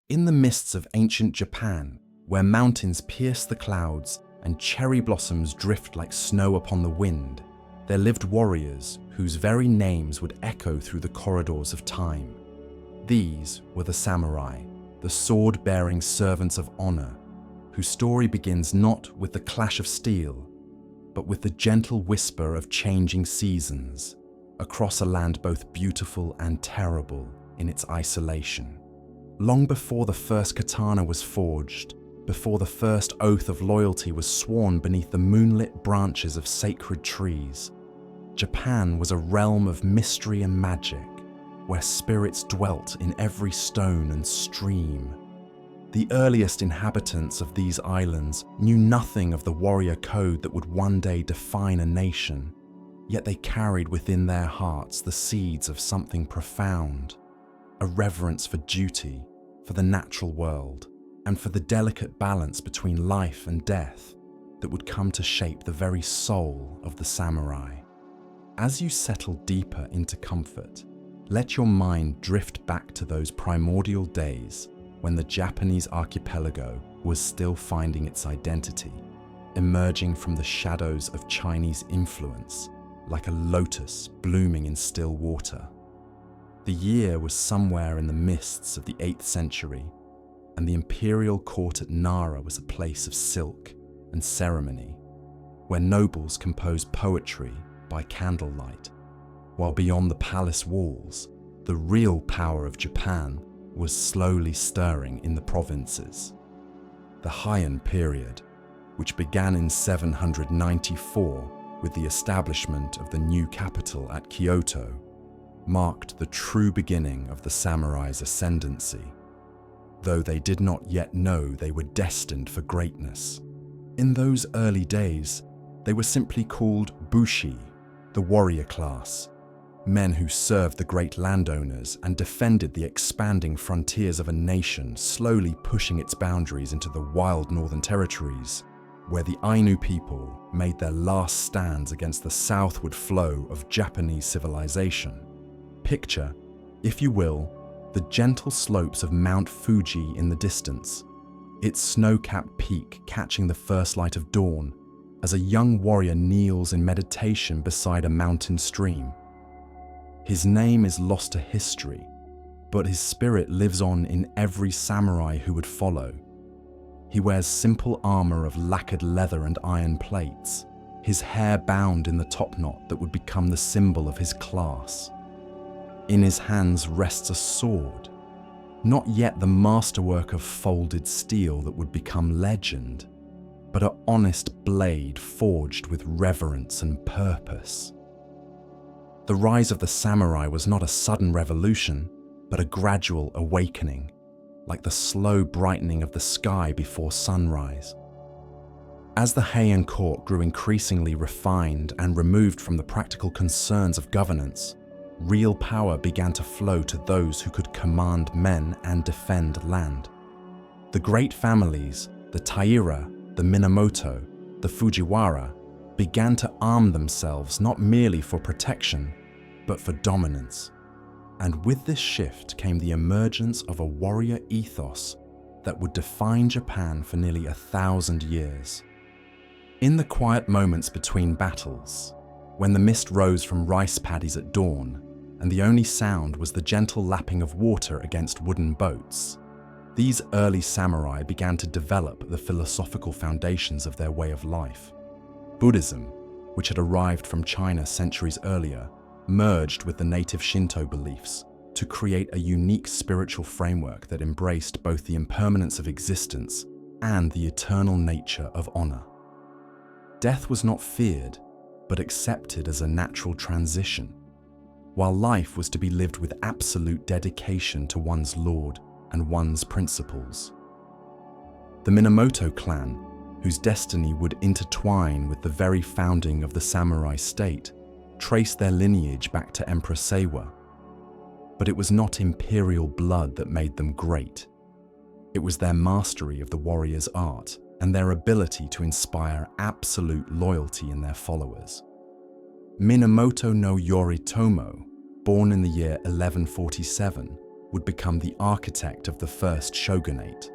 In the mists of ancient Japan, where mountains pierce the clouds and cherry blossoms drift like snow upon the wind, there lived warriors whose very names would echo through the corridors of time. These were the samurai, the sword-bearing servants of honor, whose story begins not with the clash of steel, but with the gentle whisper of changing seasons, across a land both beautiful and terrible in its isolation. Long before the first katana was forged, before the first oath of loyalty was sworn beneath the moonlit branches of sacred trees, Japan was a realm of mystery and magic, where spirits dwelt in every stone and stream. The earliest inhabitants of these islands knew nothing of the warrior code that would one day define a nation, yet they carried within their hearts the seeds of something profound, a reverence for duty, for the natural world, and for the delicate balance between life and death that would come to shape the very soul of the samurai. As you settle deeper into comfort, let your mind drift back to those primordial days when the Japanese archipelago was still finding its identity, emerging from the shadows of Chinese influence like a lotus blooming in still water. The year was somewhere in the mists of the 8th century, and the imperial court at Nara was a place of silk and ceremony, where nobles composed poetry by candlelight, while beyond the palace walls, the real power of Japan was slowly stirring in the provinces. The Heian period, which began in 794 with the establishment of the new capital at Kyoto, marked the true beginning of the samurai's ascendancy, though they did not yet know they were destined for greatness. In those early days, they were simply called bushi, the warrior class, men who served the great landowners and defended the expanding frontiers of a nation slowly pushing its boundaries into the wild northern territories, where the Ainu people made their last stands against the southward flow of Japanese civilization. Picture, if you will, the gentle slopes of Mount Fuji in the distance, its snow-capped peak catching the first light of dawn as a young warrior kneels in meditation beside a mountain stream. His name is lost to history, but his spirit lives on in every samurai who would follow. He wears simple armor of lacquered leather and iron plates, his hair bound in the topknot that would become the symbol of his class. In his hands rests a sword, not yet the masterwork of folded steel that would become legend, but an honest blade forged with reverence and purpose. The rise of the samurai was not a sudden revolution, but a gradual awakening, like the slow brightening of the sky before sunrise. As the Heian court grew increasingly refined and removed from the practical concerns of governance, real power began to flow to those who could command men and defend land. The great families, the Taira, the Minamoto, the Fujiwara, began to arm themselves not merely for protection, but for dominance. And with this shift came the emergence of a warrior ethos that would define Japan for nearly 1,000 years. In the quiet moments between battles, when the mist rose from rice paddies at dawn, and the only sound was the gentle lapping of water against wooden boats, these early samurai began to develop the philosophical foundations of their way of life. Buddhism, which had arrived from China centuries earlier, merged with the native Shinto beliefs to create a unique spiritual framework that embraced both the impermanence of existence and the eternal nature of honor. Death was not feared, but accepted as a natural transition, while life was to be lived with absolute dedication to one's lord and one's principles. The Minamoto clan, whose destiny would intertwine with the very founding of the samurai state, traced their lineage back to Emperor Seiwa. But it was not imperial blood that made them great. It was their mastery of the warrior's art and their ability to inspire absolute loyalty in their followers. Minamoto no Yoritomo, born in the year 1147, would become the architect of the first shogunate.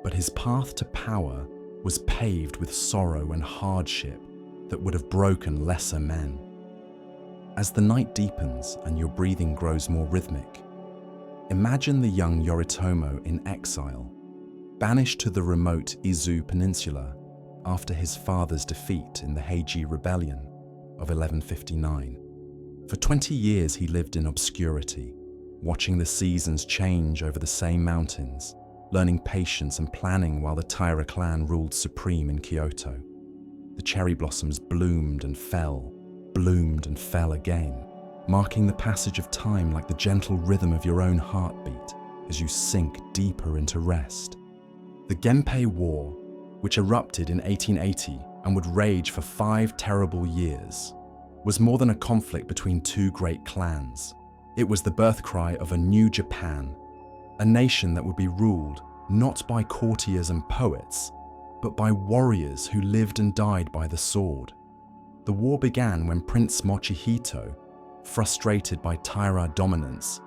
But his path to power was paved with sorrow and hardship that would have broken lesser men. As the night deepens and your breathing grows more rhythmic, imagine the young Yoritomo in exile, banished to the remote Izu Peninsula after his father's defeat in the Heiji Rebellion of 1159. For 20 years he lived in obscurity, watching the seasons change over the same mountains, learning patience and planning while the Taira clan ruled supreme in Kyoto. The cherry blossoms bloomed and fell again, marking the passage of time like the gentle rhythm of your own heartbeat as you sink deeper into rest. The Gempei War, which erupted in 1880 and would rage for 5 terrible years, was more than a conflict between two great clans. It was the birth cry of a new Japan, a nation that would be ruled not by courtiers and poets, but by warriors who lived and died by the sword. The war began when Prince Mochihito, frustrated by Taira dominance,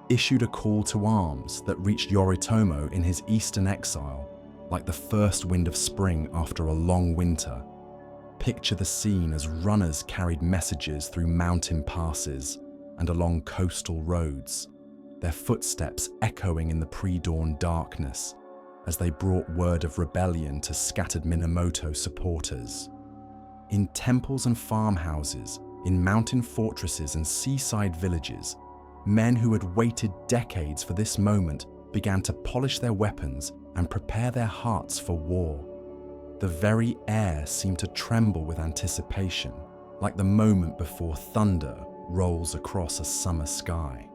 issued a call to arms that reached Yoritomo in his eastern exile, like the first wind of spring after a long winter. Picture the scene as runners carried messages through mountain passes and along coastal roads, their footsteps echoing in the pre-dawn darkness as they brought word of rebellion to scattered Minamoto supporters. In temples and farmhouses, in mountain fortresses and seaside villages, men who had waited decades for this moment began to polish their weapons and prepare their hearts for war. The very air seemed to tremble with anticipation, like the moment before thunder rolls across a summer sky.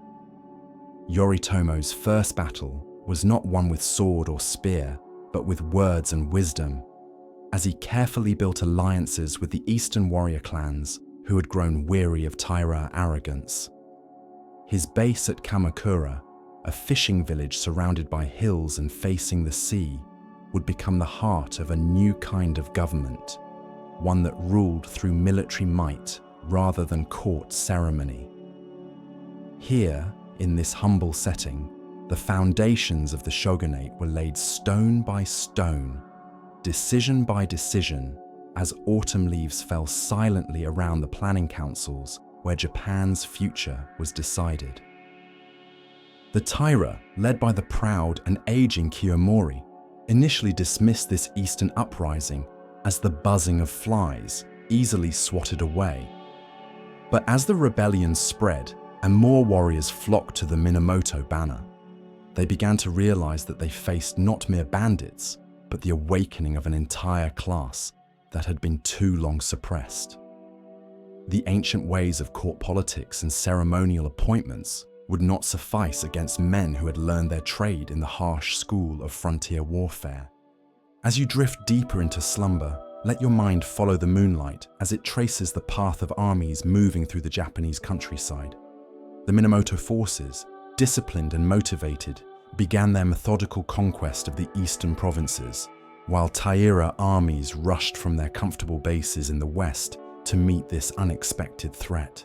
Yoritomo's first battle was not one with sword or spear, but with words and wisdom, as he carefully built alliances with the eastern warrior clans who had grown weary of Taira arrogance. His base at Kamakura, a fishing village surrounded by hills and facing the sea, would become the heart of a new kind of government, one that ruled through military might rather than court ceremony. Here, in this humble setting, the foundations of the shogunate were laid stone by stone, decision by decision, as autumn leaves fell silently around the planning councils where Japan's future was decided. The Taira, led by the proud and aging Kiyomori, initially dismissed this eastern uprising as the buzzing of flies, easily swatted away. But as the rebellion spread and more warriors flocked to the Minamoto banner, they began to realize that they faced not mere bandits, but the awakening of an entire class that had been too long suppressed. The ancient ways of court politics and ceremonial appointments would not suffice against men who had learned their trade in the harsh school of frontier warfare. As you drift deeper into slumber, let your mind follow the moonlight as it traces the path of armies moving through the Japanese countryside. The Minamoto forces, disciplined and motivated, began their methodical conquest of the eastern provinces, while Taira armies rushed from their comfortable bases in the west to meet this unexpected threat.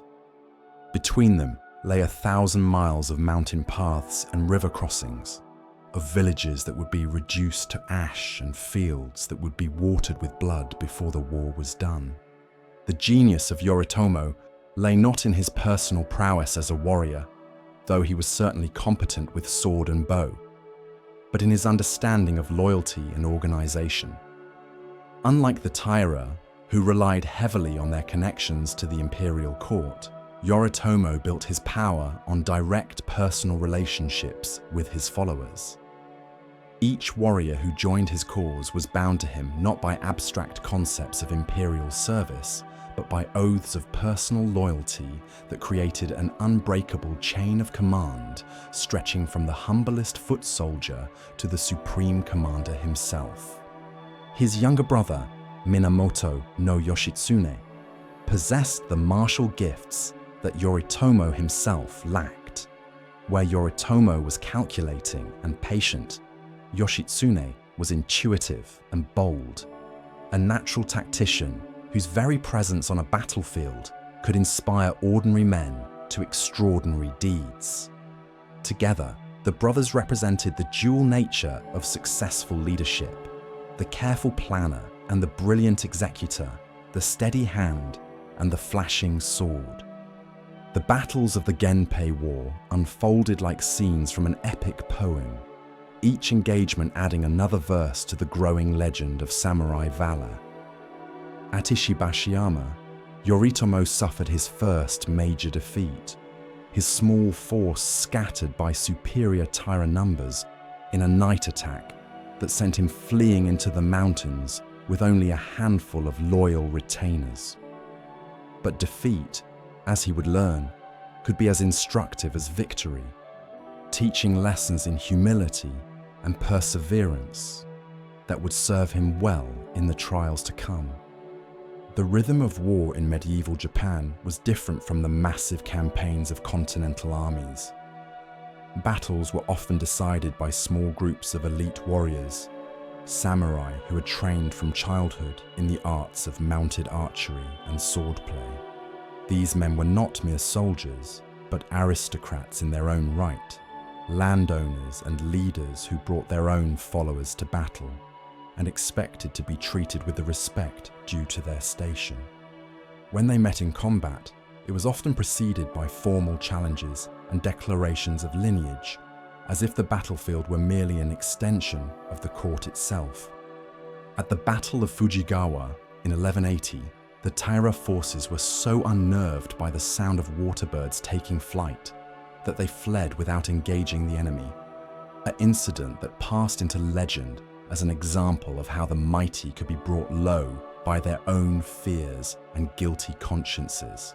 Between them lay 1,000 miles of mountain paths and river crossings, of villages that would be reduced to ash and fields that would be watered with blood before the war was done. The genius of Yoritomo lay not in his personal prowess as a warrior, though he was certainly competent with sword and bow, but in his understanding of loyalty and organization. Unlike the Taira, who relied heavily on their connections to the imperial court, Yoritomo built his power on direct personal relationships with his followers. Each warrior who joined his cause was bound to him not by abstract concepts of imperial service, but by oaths of personal loyalty that created an unbreakable chain of command stretching from the humblest foot soldier to the supreme commander himself. His younger brother, Minamoto no Yoshitsune, possessed the martial gifts that Yoritomo himself lacked. Where Yoritomo was calculating and patient, Yoshitsune was intuitive and bold, a natural tactician whose very presence on a battlefield could inspire ordinary men to extraordinary deeds. Together, the brothers represented the dual nature of successful leadership, the careful planner and the brilliant executor, the steady hand and the flashing sword. The battles of the Gempei War unfolded like scenes from an epic poem, each engagement adding another verse to the growing legend of samurai valor. At Ishibashiyama, Yoritomo suffered his first major defeat, his small force scattered by superior Taira numbers in a night attack that sent him fleeing into the mountains with only a handful of loyal retainers. But defeat, as he would learn, could be as instructive as victory, teaching lessons in humility and perseverance that would serve him well in the trials to come. The rhythm of war in medieval Japan was different from the massive campaigns of continental armies. Battles were often decided by small groups of elite warriors, samurai who had trained from childhood in the arts of mounted archery and swordplay. These men were not mere soldiers, but aristocrats in their own right, landowners and leaders who brought their own followers to battle and expected to be treated with the respect due to their station. When they met in combat, it was often preceded by formal challenges and declarations of lineage, as if the battlefield were merely an extension of the court itself. At the Battle of Fujigawa in 1180, the Taira forces were so unnerved by the sound of waterbirds taking flight that they fled without engaging the enemy, an incident that passed into legend as an example of how the mighty could be brought low by their own fears and guilty consciences.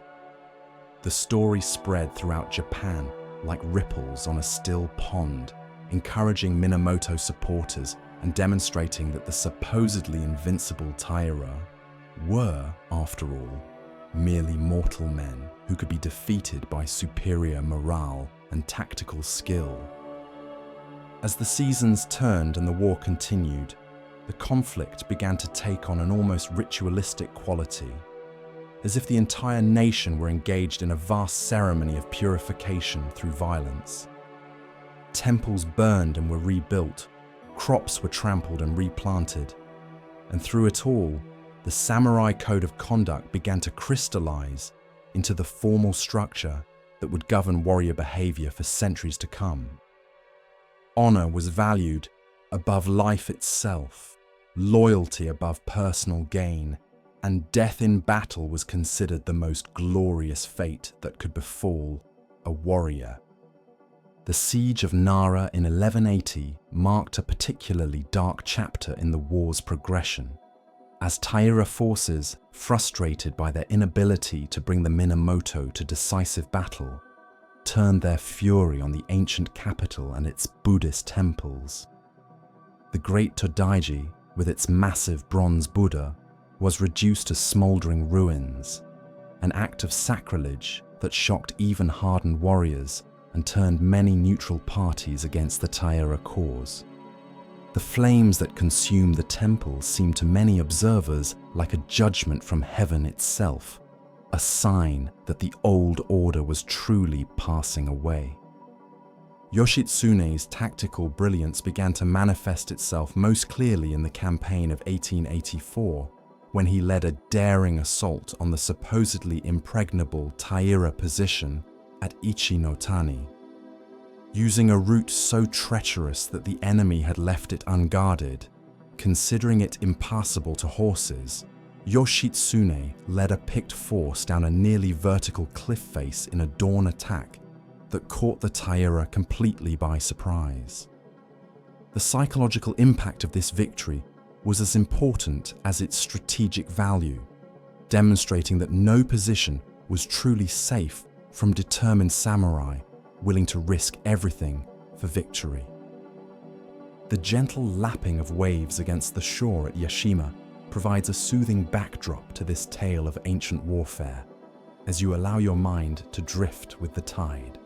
The story spread throughout Japan like ripples on a still pond, encouraging Minamoto supporters and demonstrating that the supposedly invincible Taira were, after all, merely mortal men who could be defeated by superior morale and tactical skill. As the seasons turned and the war continued, the conflict began to take on an almost ritualistic quality, as if the entire nation were engaged in a vast ceremony of purification through violence. Temples burned and were rebuilt, crops were trampled and replanted, and through it all, the samurai code of conduct began to crystallize into the formal structure that would govern warrior behavior for centuries to come. Honor was valued above life itself, loyalty above personal gain, and death in battle was considered the most glorious fate that could befall a warrior. The siege of Nara in 1180 marked a particularly dark chapter in the war's progression, as Taira forces, frustrated by their inability to bring the Minamoto to decisive battle, turned their fury on the ancient capital and its Buddhist temples. The great Todaiji, with its massive bronze Buddha, was reduced to smouldering ruins, an act of sacrilege that shocked even hardened warriors and turned many neutral parties against the Taira cause. The flames that consumed the temple seemed to many observers like a judgment from heaven itself, a sign that the old order was truly passing away. Yoshitsune's tactical brilliance began to manifest itself most clearly in the campaign of 1884, when he led a daring assault on the supposedly impregnable Taira position at Ichinotani. Using a route so treacherous that the enemy had left it unguarded, considering it impassable to horses, Yoshitsune led a picked force down a nearly vertical cliff face in a dawn attack that caught the Taira completely by surprise. The psychological impact of this victory was as important as its strategic value, demonstrating that no position was truly safe from determined samurai willing to risk everything for victory. The gentle lapping of waves against the shore at Yashima provides a soothing backdrop to this tale of ancient warfare, as you allow your mind to drift with the tide.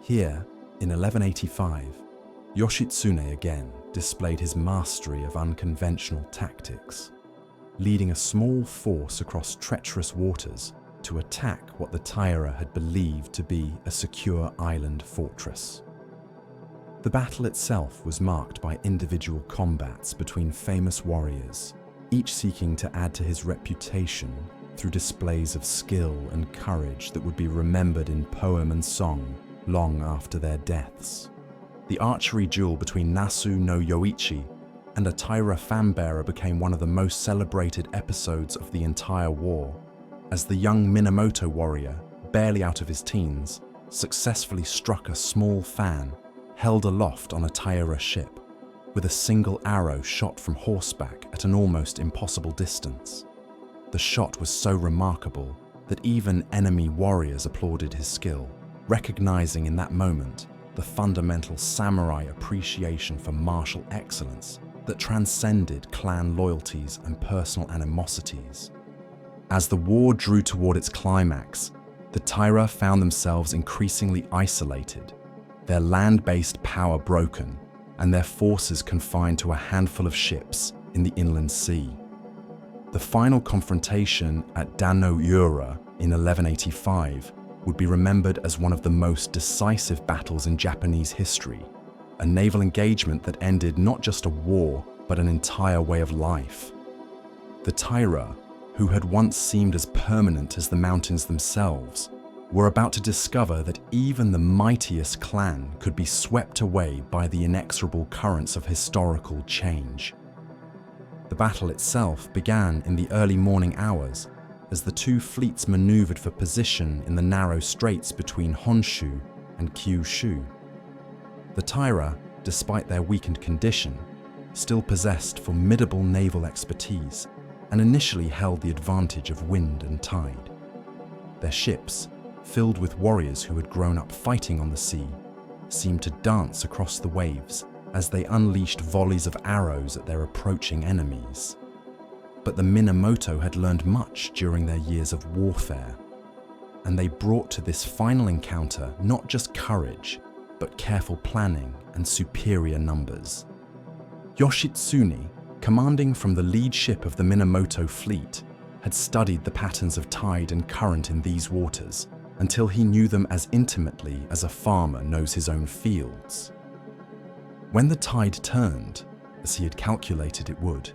Here, in 1185, Yoshitsune again displayed his mastery of unconventional tactics, leading a small force across treacherous waters to attack what the Taira had believed to be a secure island fortress. The battle itself was marked by individual combats between famous warriors, each seeking to add to his reputation through displays of skill and courage that would be remembered in poem and song long after their deaths. The archery duel between Nasu no Yoichi and a Taira fanbearer became one of the most celebrated episodes of the entire war, as the young Minamoto warrior, barely out of his teens, successfully struck a small fan held aloft on a Taira ship, with a single arrow shot from horseback at an almost impossible distance. The shot was so remarkable that even enemy warriors applauded his skill, recognizing in that moment the fundamental samurai appreciation for martial excellence that transcended clan loyalties and personal animosities. As the war drew toward its climax, the Taira found themselves increasingly isolated, their land-based power broken, and their forces confined to a handful of ships in the inland sea. The final confrontation at Daimyō in 1185 would be remembered as one of the most decisive battles in Japanese history, a naval engagement that ended not just a war, but an entire way of life. The Taira, who had once seemed as permanent as the mountains themselves, were about to discover that even the mightiest clan could be swept away by the inexorable currents of historical change. The battle itself began in the early morning hours as the two fleets maneuvered for position in the narrow straits between Honshu and Kyushu. The Taira, despite their weakened condition, still possessed formidable naval expertise and initially held the advantage of wind and tide. Their ships, filled with warriors who had grown up fighting on the sea, seemed to dance across the waves as they unleashed volleys of arrows at their approaching enemies. But the Minamoto had learned much during their years of warfare, and they brought to this final encounter not just courage, but careful planning and superior numbers. Yoshitsune, commanding from the lead ship of the Minamoto fleet, had studied the patterns of tide and current in these waters until he knew them as intimately as a farmer knows his own fields. When the tide turned, as he had calculated it would,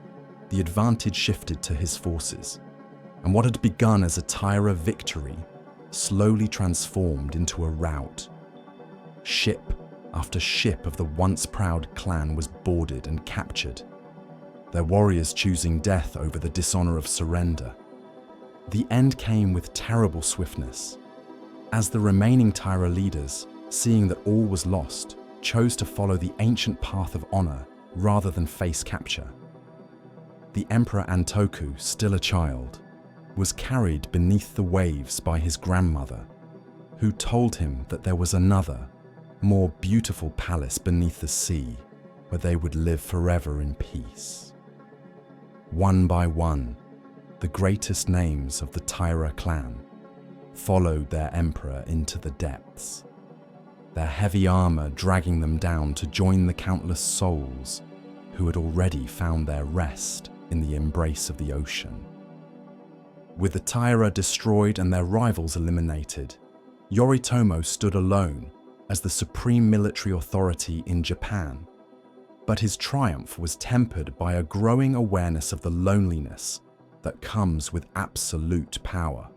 the advantage shifted to his forces, and what had begun as a Taira victory slowly transformed into a rout. Ship after ship of the once proud clan was boarded and captured, their warriors choosing death over the dishonor of surrender. The end came with terrible swiftness, as the remaining Taira leaders, seeing that all was lost, chose to follow the ancient path of honor rather than face capture. The Emperor Antoku, still a child, was carried beneath the waves by his grandmother, who told him that there was another, more beautiful palace beneath the sea where they would live forever in peace. One by one, the greatest names of the Taira clan followed their emperor into the depths, their heavy armor dragging them down to join the countless souls who had already found their rest in the embrace of the ocean. With the Taira destroyed and their rivals eliminated, Yoritomo stood alone as the supreme military authority in Japan, but his triumph was tempered by a growing awareness of the loneliness that comes with absolute power.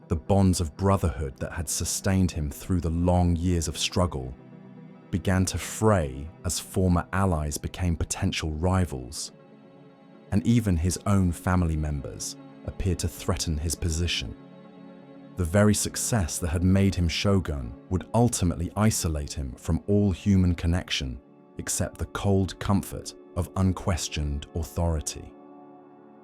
The bonds of brotherhood that had sustained him through the long years of struggle began to fray as former allies became potential rivals, and even his own family members appeared to threaten his position. The very success that had made him shogun would ultimately isolate him from all human connection except the cold comfort of unquestioned authority.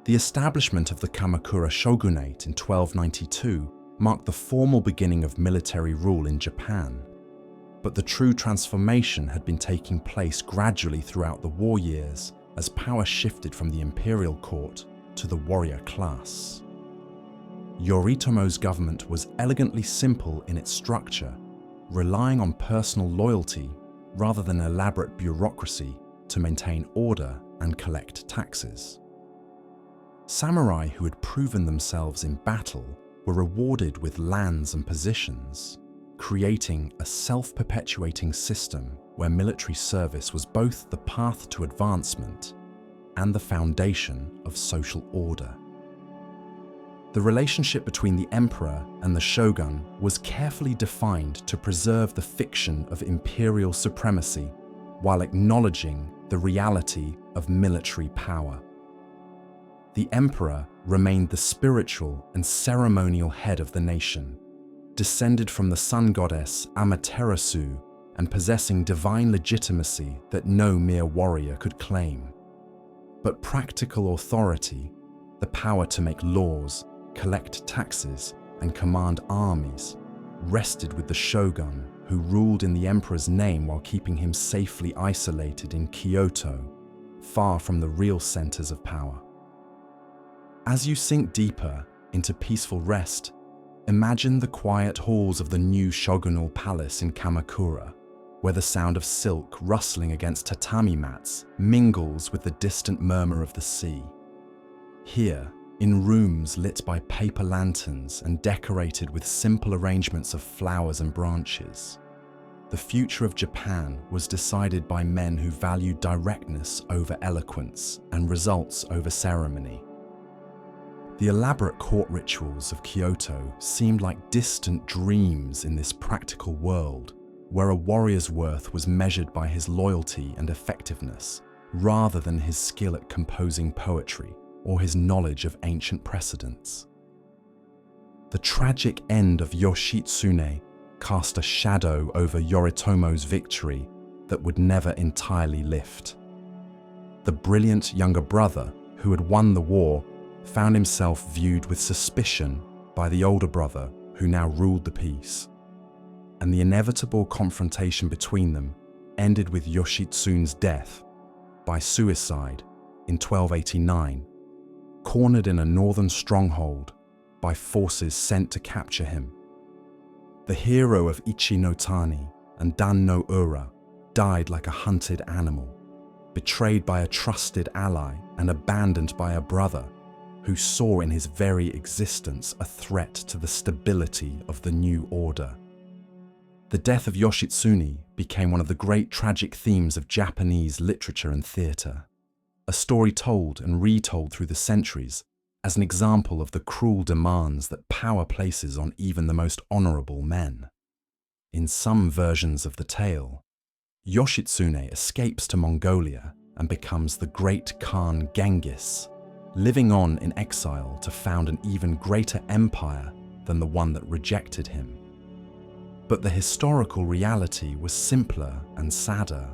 The establishment of the Kamakura Shogunate in 1292 marked the formal beginning of military rule in Japan, but the true transformation had been taking place gradually throughout the war years as power shifted from the imperial court to the warrior class. Yoritomo's government was elegantly simple in its structure, relying on personal loyalty rather than elaborate bureaucracy to maintain order and collect taxes. Samurai who had proven themselves in battle were rewarded with lands and positions, creating a self-perpetuating system where military service was both the path to advancement and the foundation of social order. The relationship between the emperor and the shogun was carefully defined to preserve the fiction of imperial supremacy while acknowledging the reality of military power. The emperor remained the spiritual and ceremonial head of the nation, descended from the sun goddess Amaterasu and possessing divine legitimacy that no mere warrior could claim. But practical authority, the power to make laws, collect taxes, and command armies, rested with the shogun, who ruled in the emperor's name while keeping him safely isolated in Kyoto, far from the real centers of power. As you sink deeper into peaceful rest, imagine the quiet halls of the new shogunal palace in Kamakura, where the sound of silk rustling against tatami mats mingles with the distant murmur of the sea. Here, in rooms lit by paper lanterns and decorated with simple arrangements of flowers and branches, the future of Japan was decided by men who valued directness over eloquence and results over ceremony. The elaborate court rituals of Kyoto seemed like distant dreams in this practical world, where a warrior's worth was measured by his loyalty and effectiveness, rather than his skill at composing poetry or his knowledge of ancient precedents. The tragic end of Yoshitsune cast a shadow over Yoritomo's victory that would never entirely lift. The brilliant younger brother who had won the war found himself viewed with suspicion by the older brother who now ruled the peace, and the inevitable confrontation between them ended with Yoshitsune's death by suicide in 1289, cornered in a northern stronghold by forces sent to capture him. The hero of Ichi no Tani and Dan no Ura died like a hunted animal, betrayed by a trusted ally and abandoned by a brother who saw in his very existence a threat to the stability of the new order. The death of Yoshitsune became one of the great tragic themes of Japanese literature and theatre, a story told and retold through the centuries as an example of the cruel demands that power places on even the most honourable men. In some versions of the tale, Yoshitsune escapes to Mongolia and becomes the great Khan Genghis, living on in exile to found an even greater empire than the one that rejected him. But the historical reality was simpler and sadder.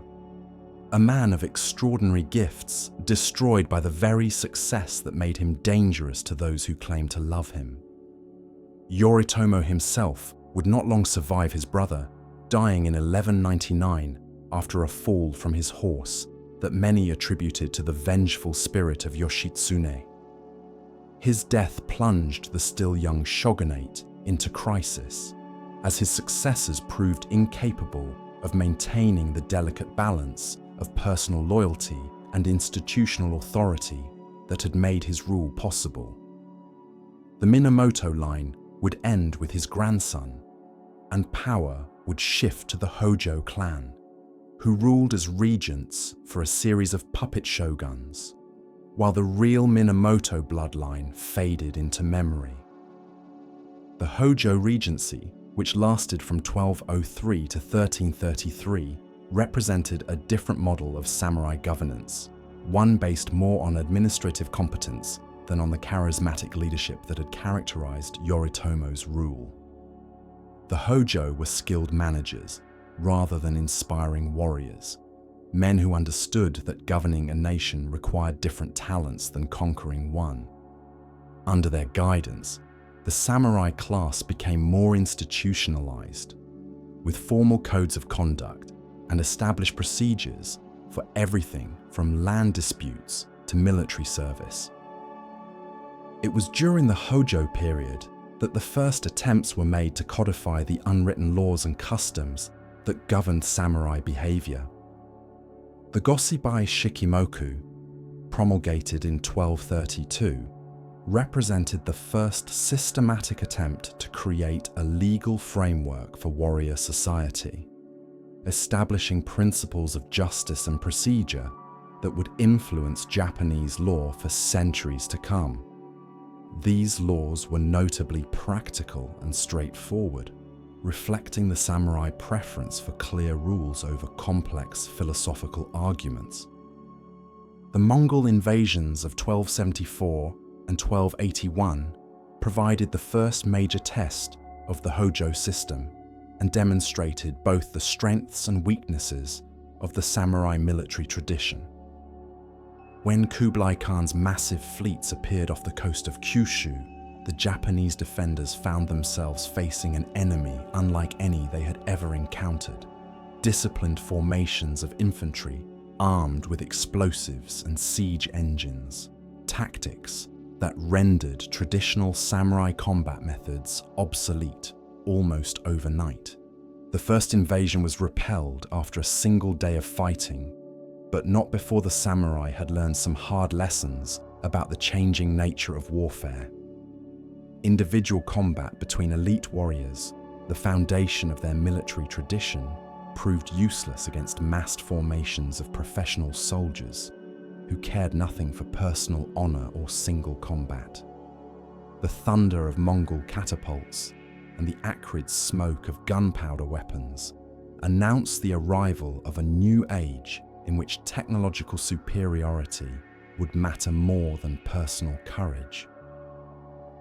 A man of extraordinary gifts, destroyed by the very success that made him dangerous to those who claimed to love him. Yoritomo himself would not long survive his brother, dying in 1199 after a fall from his horse that many attributed to the vengeful spirit of Yoshitsune. His death plunged the still young shogunate into crisis, as his successors proved incapable of maintaining the delicate balance of personal loyalty and institutional authority that had made his rule possible. The Minamoto line would end with his grandson, and power would shift to the Hojo clan, who ruled as regents for a series of puppet shoguns, while the real Minamoto bloodline faded into memory. The Hojo regency, which lasted from 1203 to 1333, represented a different model of samurai governance, one based more on administrative competence than on the charismatic leadership that had characterized Yoritomo's rule. The Hojo were skilled managers, rather than inspiring warriors, men who understood that governing a nation required different talents than conquering one. Under their guidance, the samurai class became more institutionalized, with formal codes of conduct and established procedures for everything from land disputes to military service. It was during the Hojo period that the first attempts were made to codify the unwritten laws and customs that governed samurai behavior. The Goshibai Shikimoku, promulgated in 1232, represented the first systematic attempt to create a legal framework for warrior society. establishing principles of justice and procedure that would influence Japanese law for centuries to come. These laws were notably practical and straightforward, reflecting the samurai preference for clear rules over complex philosophical arguments. The Mongol invasions of 1274 and 1281 provided the first major test of the Hojo system and demonstrated both the strengths and weaknesses of the samurai military tradition. When Kublai Khan's massive fleets appeared off the coast of Kyushu, the Japanese defenders found themselves facing an enemy unlike any they had ever encountered. Disciplined formations of infantry, armed with explosives and siege engines, tactics that rendered traditional samurai combat methods obsolete almost overnight. The first invasion was repelled after a single day of fighting, but not before the samurai had learned some hard lessons about the changing nature of warfare. Individual combat between elite warriors, the foundation of their military tradition, proved useless against massed formations of professional soldiers who cared nothing for personal honor or single combat. The thunder of Mongol catapults and the acrid smoke of gunpowder weapons announced the arrival of a new age in which technological superiority would matter more than personal courage.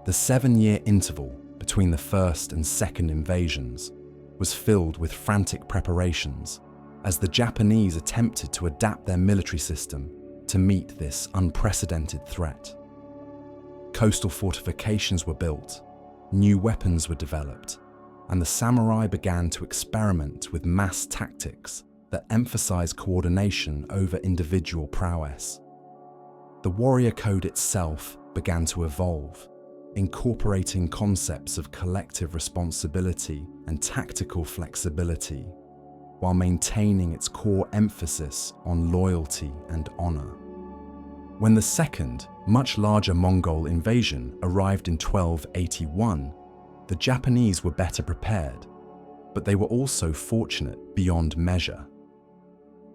The 7-year interval between the first and second invasions was filled with frantic preparations as the Japanese attempted to adapt their military system to meet this unprecedented threat. Coastal fortifications were built, new weapons were developed, and the samurai began to experiment with mass tactics that emphasize coordination over individual prowess. The warrior code itself began to evolve, incorporating concepts of collective responsibility and tactical flexibility, while maintaining its core emphasis on loyalty and honor. When the second, much larger Mongol invasion arrived in 1281, the Japanese were better prepared, but they were also fortunate beyond measure.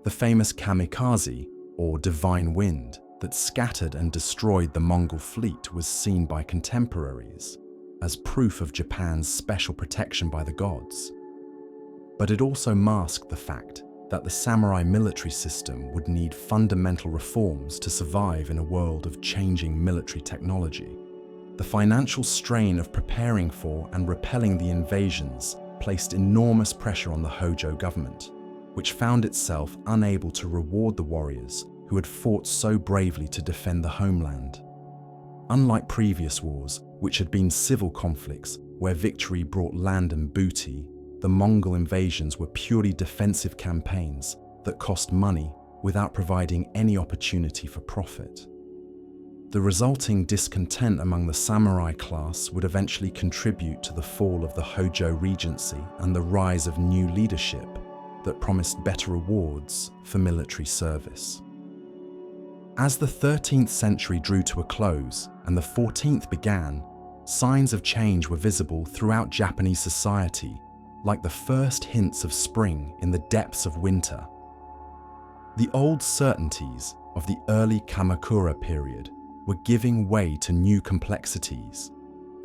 The famous kamikaze, or divine wind, that scattered and destroyed the Mongol fleet was seen by contemporaries as proof of Japan's special protection by the gods. But it also masked the fact that the samurai military system would need fundamental reforms to survive in a world of changing military technology. The financial strain of preparing for and repelling the invasions placed enormous pressure on the Hojo government, which found itself unable to reward the warriors who had fought so bravely to defend the homeland. Unlike previous wars, which had been civil conflicts where victory brought land and booty, the Mongol invasions were purely defensive campaigns that cost money without providing any opportunity for profit. The resulting discontent among the samurai class would eventually contribute to the fall of the Hojo Regency and the rise of new leadership that promised better rewards for military service. As the 13th century drew to a close and the 14th began, signs of change were visible throughout Japanese society, like the first hints of spring in the depths of winter. The old certainties of the early Kamakura period were giving way to new complexities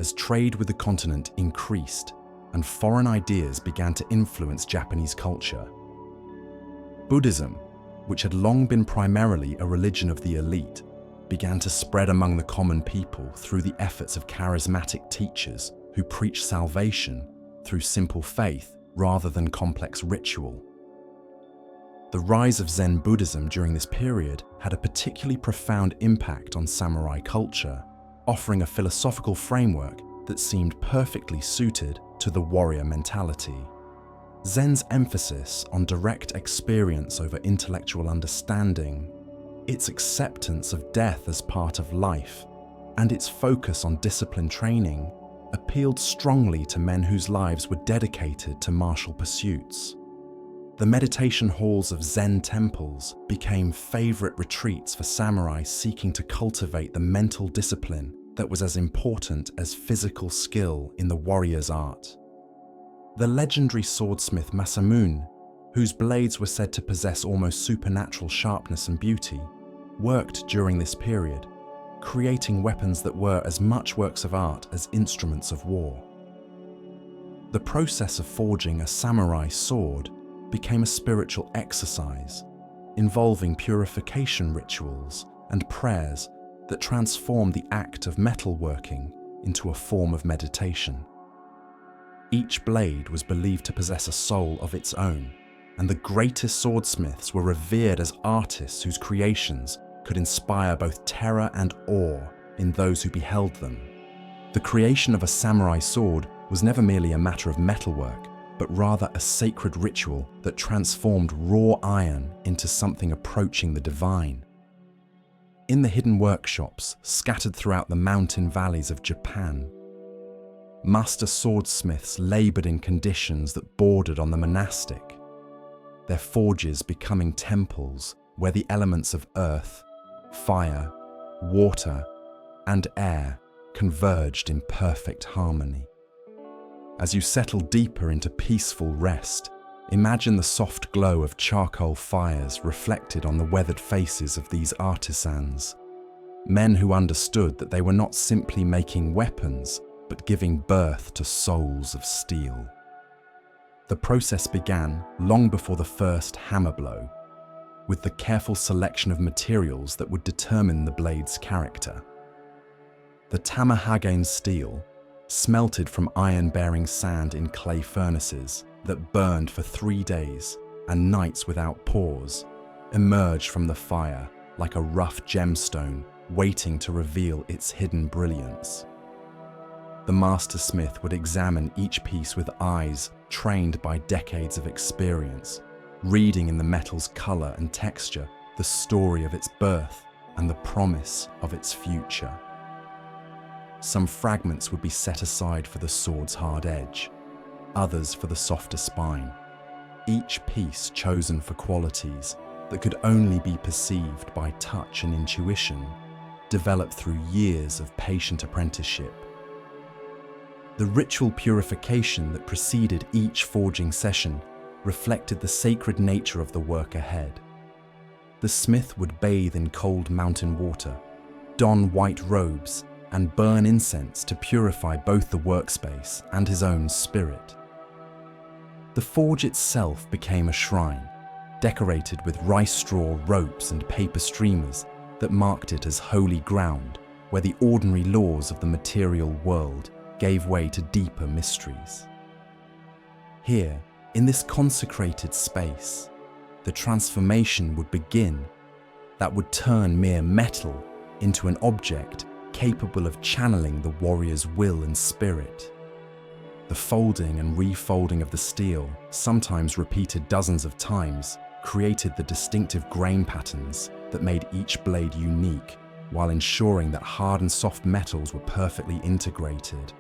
as trade with the continent increased and foreign ideas began to influence Japanese culture. Buddhism, which had long been primarily a religion of the elite, began to spread among the common people through the efforts of charismatic teachers who preached salvation through simple faith rather than complex ritual. The rise of Zen Buddhism during this period had a particularly profound impact on samurai culture, offering a philosophical framework that seemed perfectly suited to the warrior mentality. Zen's emphasis on direct experience over intellectual understanding, its acceptance of death as part of life, and its focus on discipline training appealed strongly to men whose lives were dedicated to martial pursuits. The meditation halls of Zen temples became favorite retreats for samurai seeking to cultivate the mental discipline that was as important as physical skill in the warrior's art. The legendary swordsmith Masamune, whose blades were said to possess almost supernatural sharpness and beauty, worked during this period, creating weapons that were as much works of art as instruments of war. The process of forging a samurai sword became a spiritual exercise, involving purification rituals and prayers that transformed the act of metalworking into a form of meditation. Each blade was believed to possess a soul of its own, and the greatest swordsmiths were revered as artists whose creations could inspire both terror and awe in those who beheld them. The creation of a samurai sword was never merely a matter of metalwork, but rather a sacred ritual that transformed raw iron into something approaching the divine. In the hidden workshops scattered throughout the mountain valleys of Japan, master swordsmiths labored in conditions that bordered on the monastic, their forges becoming temples where the elements of earth, fire, water, and air converged in perfect harmony. As you settle deeper into peaceful rest, imagine the soft glow of charcoal fires reflected on the weathered faces of these artisans, men who understood that they were not simply making weapons, but giving birth to souls of steel. The process began long before the first hammer blow, with the careful selection of materials that would determine the blade's character. The Tamahagane steel, smelted from iron-bearing sand in clay furnaces that burned for 3 days and nights without pause, emerged from the fire like a rough gemstone waiting to reveal its hidden brilliance. The mastersmith would examine each piece with eyes trained by decades of experience, reading in the metal's color and texture the story of its birth and the promise of its future. Some fragments would be set aside for the sword's hard edge, others for the softer spine, each piece chosen for qualities that could only be perceived by touch and intuition, developed through years of patient apprenticeship. The ritual purification that preceded each forging session reflected the sacred nature of the work ahead. The smith would bathe in cold mountain water, don white robes, and burn incense to purify both the workspace and his own spirit. The forge itself became a shrine, decorated with rice straw ropes and paper streamers that marked it as holy ground, where the ordinary laws of the material world gave way to deeper mysteries. Here, in this consecrated space, the transformation would begin that would turn mere metal into an object capable of channeling the warrior's will and spirit. The folding and refolding of the steel, sometimes repeated dozens of times, created the distinctive grain patterns that made each blade unique, while ensuring that hard and soft metals were perfectly integrated.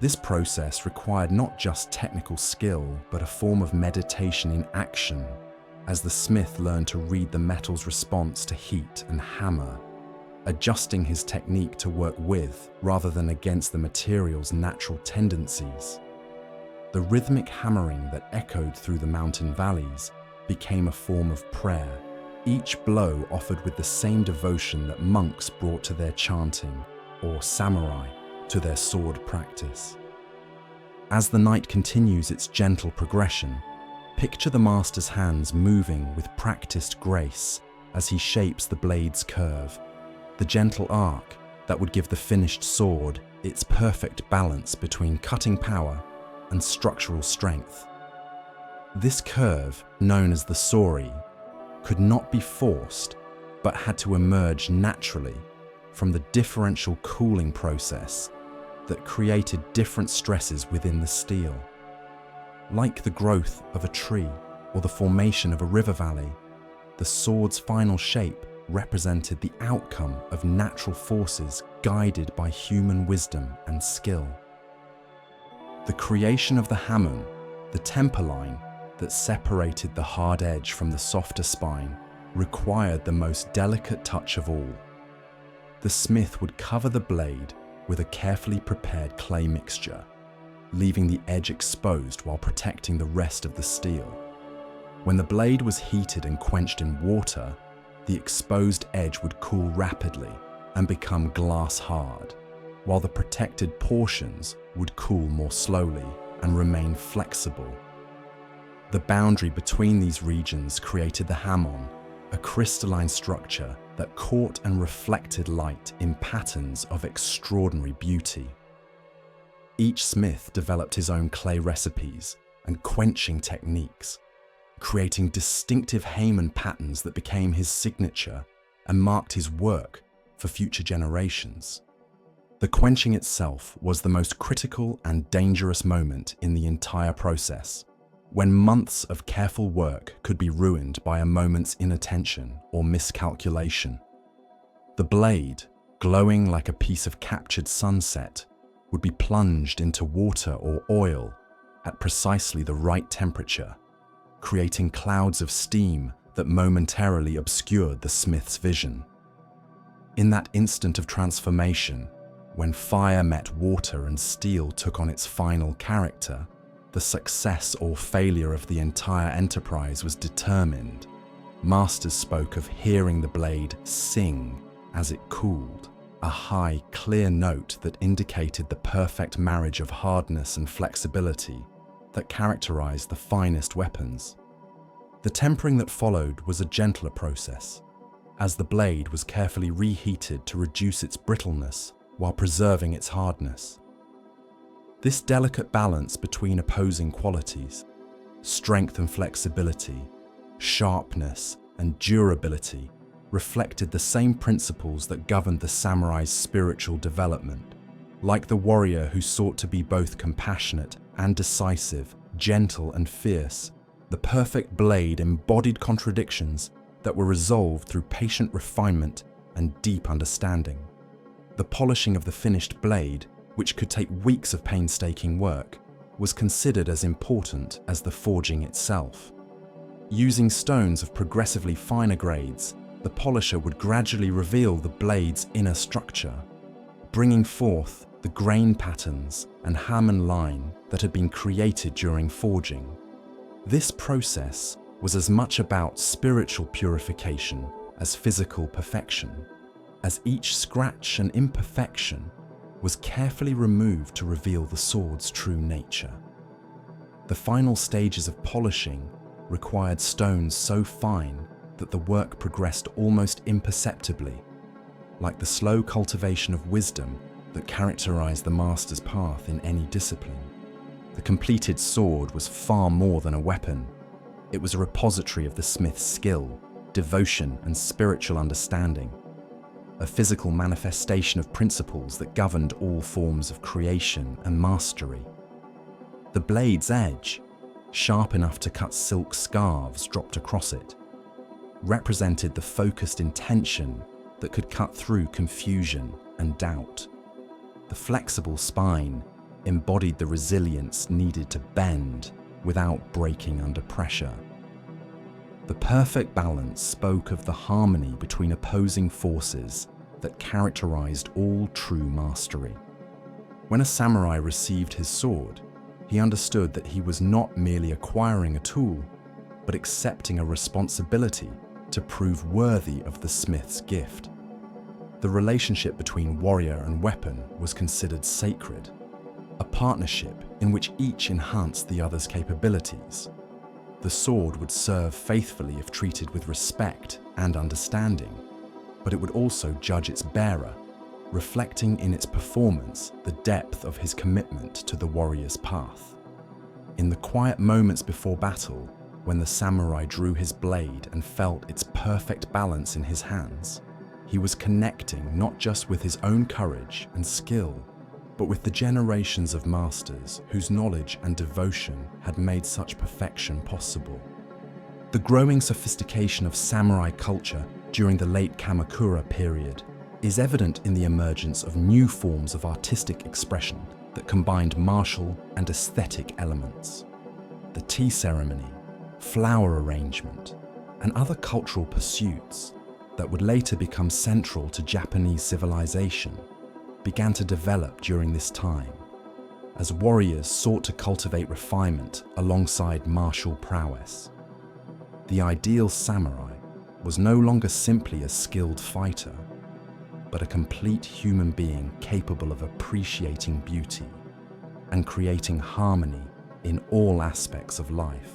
This process required not just technical skill, but a form of meditation in action, as the smith learned to read the metal's response to heat and hammer, adjusting his technique to work with rather than against the material's natural tendencies. The rhythmic hammering that echoed through the mountain valleys became a form of prayer, each blow offered with the same devotion that monks brought to their chanting, or samurai to their sword practice. As the night continues its gentle progression, picture the master's hands moving with practiced grace as he shapes the blade's curve, the gentle arc that would give the finished sword its perfect balance between cutting power and structural strength. This curve, known as the sori, could not be forced, but had to emerge naturally from the differential cooling process that created different stresses within the steel. Like the growth of a tree or the formation of a river valley, the sword's final shape represented the outcome of natural forces guided by human wisdom and skill. The creation of the hamon, the temper line that separated the hard edge from the softer spine, required the most delicate touch of all. The smith would cover the blade with a carefully prepared clay mixture, leaving the edge exposed while protecting the rest of the steel. When the blade was heated and quenched in water, the exposed edge would cool rapidly and become glass hard, while the protected portions would cool more slowly and remain flexible. The boundary between these regions created the hamon, a crystalline structure that caught and reflected light in patterns of extraordinary beauty. Each smith developed his own clay recipes and quenching techniques, creating distinctive hamon patterns that became his signature and marked his work for future generations. The quenching itself was the most critical and dangerous moment in the entire process, when months of careful work could be ruined by a moment's inattention or miscalculation. The blade, glowing like a piece of captured sunset, would be plunged into water or oil at precisely the right temperature, creating clouds of steam that momentarily obscured the smith's vision. In that instant of transformation, when fire met water and steel took on its final character, the success or failure of the entire enterprise was determined. Masters spoke of hearing the blade sing as it cooled, a high, clear note that indicated the perfect marriage of hardness and flexibility that characterized the finest weapons. The tempering that followed was a gentler process, as the blade was carefully reheated to reduce its brittleness while preserving its hardness. This delicate balance between opposing qualities, strength and flexibility, sharpness and durability, reflected the same principles that governed the samurai's spiritual development. Like the warrior who sought to be both compassionate and decisive, gentle and fierce, the perfect blade embodied contradictions that were resolved through patient refinement and deep understanding. The polishing of the finished blade, which could take weeks of painstaking work, was considered as important as the forging itself. Using stones of progressively finer grades, the polisher would gradually reveal the blade's inner structure, bringing forth the grain patterns and hamon line that had been created during forging. This process was as much about spiritual purification as physical perfection, as each scratch and imperfection was carefully removed to reveal the sword's true nature. The final stages of polishing required stones so fine that the work progressed almost imperceptibly, like the slow cultivation of wisdom that characterized the master's path in any discipline. The completed sword was far more than a weapon. It was a repository of the smith's skill, devotion, and spiritual understanding, a physical manifestation of principles that governed all forms of creation and mastery. The blade's edge, sharp enough to cut silk scarves dropped across it, represented the focused intention that could cut through confusion and doubt. The flexible spine embodied the resilience needed to bend without breaking under pressure. The perfect balance spoke of the harmony between opposing forces that characterized all true mastery. When a samurai received his sword, he understood that he was not merely acquiring a tool, but accepting a responsibility to prove worthy of the smith's gift. The relationship between warrior and weapon was considered sacred, a partnership in which each enhanced the other's capabilities. The sword would serve faithfully if treated with respect and understanding, but it would also judge its bearer, reflecting in its performance the depth of his commitment to the warrior's path. In the quiet moments before battle, when the samurai drew his blade and felt its perfect balance in his hands, he was connecting not just with his own courage and skill, but with the generations of masters whose knowledge and devotion had made such perfection possible. The growing sophistication of samurai culture during the late Kamakura period is evident in the emergence of new forms of artistic expression that combined martial and aesthetic elements. The tea ceremony, flower arrangement, and other cultural pursuits that would later become central to Japanese civilization began to develop during this time, as warriors sought to cultivate refinement alongside martial prowess. The ideal samurai was no longer simply a skilled fighter, but a complete human being capable of appreciating beauty and creating harmony in all aspects of life.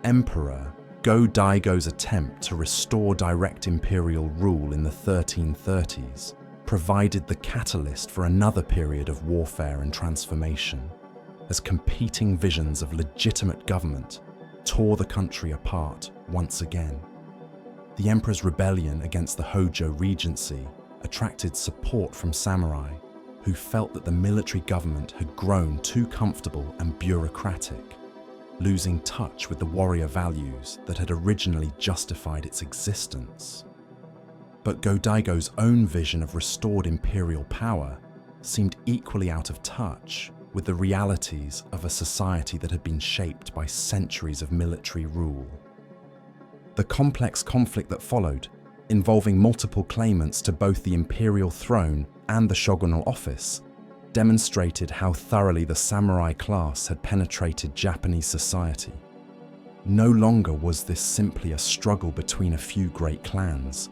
Emperor Go-Daigo's attempt to restore direct imperial rule in the 1330s provided the catalyst for another period of warfare and transformation, as competing visions of legitimate government tore the country apart once again. The emperor's rebellion against the Hojo regency attracted support from samurai who felt that the military government had grown too comfortable and bureaucratic, losing touch with the warrior values that had originally justified its existence. But Go-Daigo's own vision of restored imperial power seemed equally out of touch with the realities of a society that had been shaped by centuries of military rule. The complex conflict that followed, involving multiple claimants to both the imperial throne and the shogunal office, demonstrated how thoroughly the samurai class had penetrated Japanese society. No longer was this simply a struggle between a few great clans.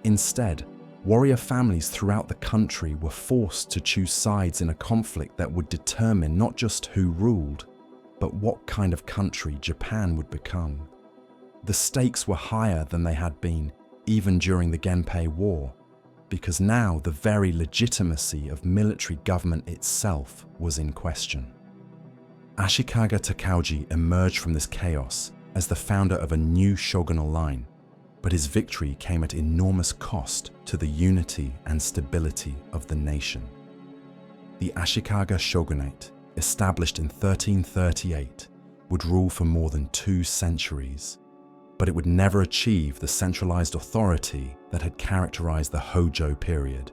Instead, warrior families throughout the country were forced to choose sides in a conflict that would determine not just who ruled, but what kind of country Japan would become. The stakes were higher than they had been, even during the Gempei War, because now the very legitimacy of military government itself was in question. Ashikaga Takauji emerged from this chaos as the founder of a new shogunal line, but his victory came at enormous cost to the unity and stability of the nation. The Ashikaga Shogunate, established in 1338, would rule for more than 2 centuries, but it would never achieve the centralized authority that had characterized the Hojo period.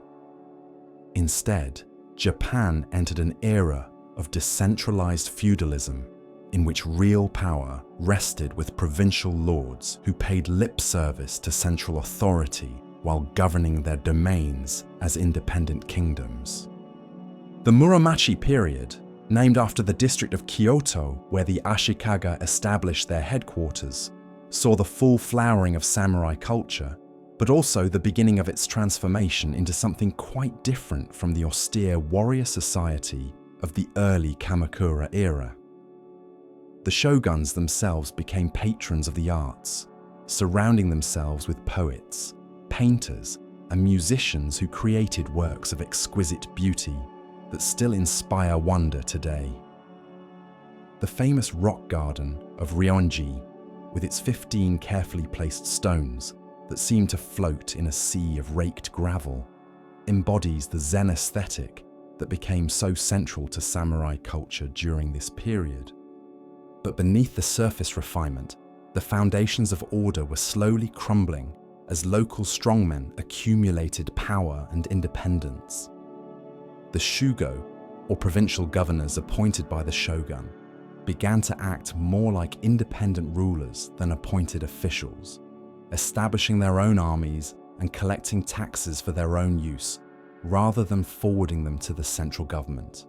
Instead, Japan entered an era of decentralized feudalism in which real power rested with provincial lords who paid lip service to central authority while governing their domains as independent kingdoms. The Muromachi period, named after the district of Kyoto where the Ashikaga established their headquarters, saw the full flowering of samurai culture, but also the beginning of its transformation into something quite different from the austere warrior society of the early Kamakura era. The shoguns themselves became patrons of the arts, surrounding themselves with poets, painters, and musicians who created works of exquisite beauty that still inspire wonder today. The famous rock garden of Rionji, with its 15 carefully placed stones that seem to float in a sea of raked gravel, embodies the Zen aesthetic that became so central to samurai culture during this period. But beneath the surface refinement, the foundations of order were slowly crumbling as local strongmen accumulated power and independence. The shugo, or provincial governors appointed by the shogun, began to act more like independent rulers than appointed officials, establishing their own armies and collecting taxes for their own use, rather than forwarding them to the central government.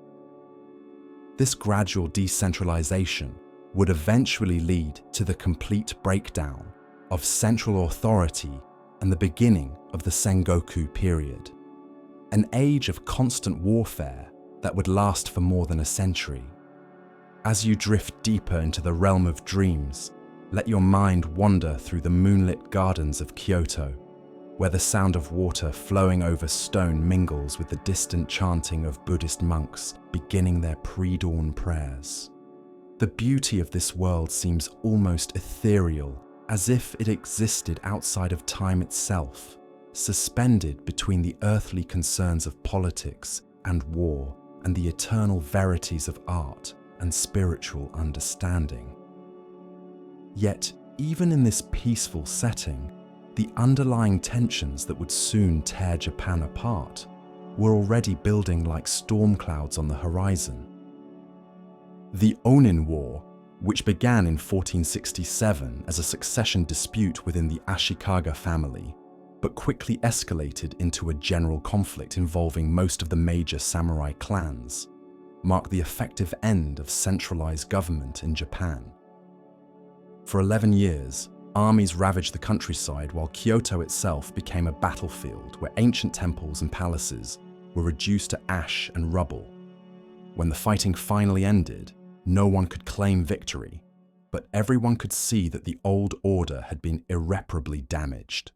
This gradual decentralization would eventually lead to the complete breakdown of central authority and the beginning of the Sengoku period, an age of constant warfare that would last for more than a century. As you drift deeper into the realm of dreams, let your mind wander through the moonlit gardens of Kyoto, where the sound of water flowing over stone mingles with the distant chanting of Buddhist monks beginning their pre-dawn prayers. The beauty of this world seems almost ethereal, as if it existed outside of time itself, suspended between the earthly concerns of politics and war and the eternal verities of art and spiritual understanding. Yet, even in this peaceful setting, the underlying tensions that would soon tear Japan apart were already building like storm clouds on the horizon. The Onin War, which began in 1467 as a succession dispute within the Ashikaga family, but quickly escalated into a general conflict involving most of the major samurai clans, marked the effective end of centralized government in Japan. For 11 years, armies ravaged the countryside while Kyoto itself became a battlefield where ancient temples and palaces were reduced to ash and rubble. When the fighting finally ended, no one could claim victory, but everyone could see that the old order had been irreparably damaged.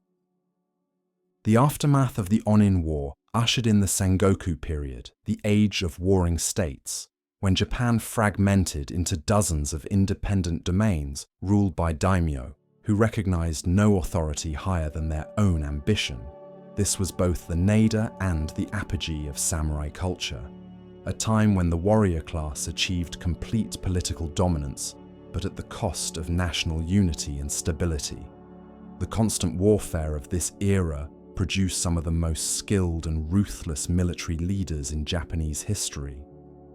The aftermath of the Onin War ushered in the Sengoku period, the age of warring states, when Japan fragmented into dozens of independent domains ruled by Daimyō, who recognized no authority higher than their own ambition. This was both the nadir and the apogee of samurai culture, a time when the warrior class achieved complete political dominance, but at the cost of national unity and stability. The constant warfare of this era produced some of the most skilled and ruthless military leaders in Japanese history,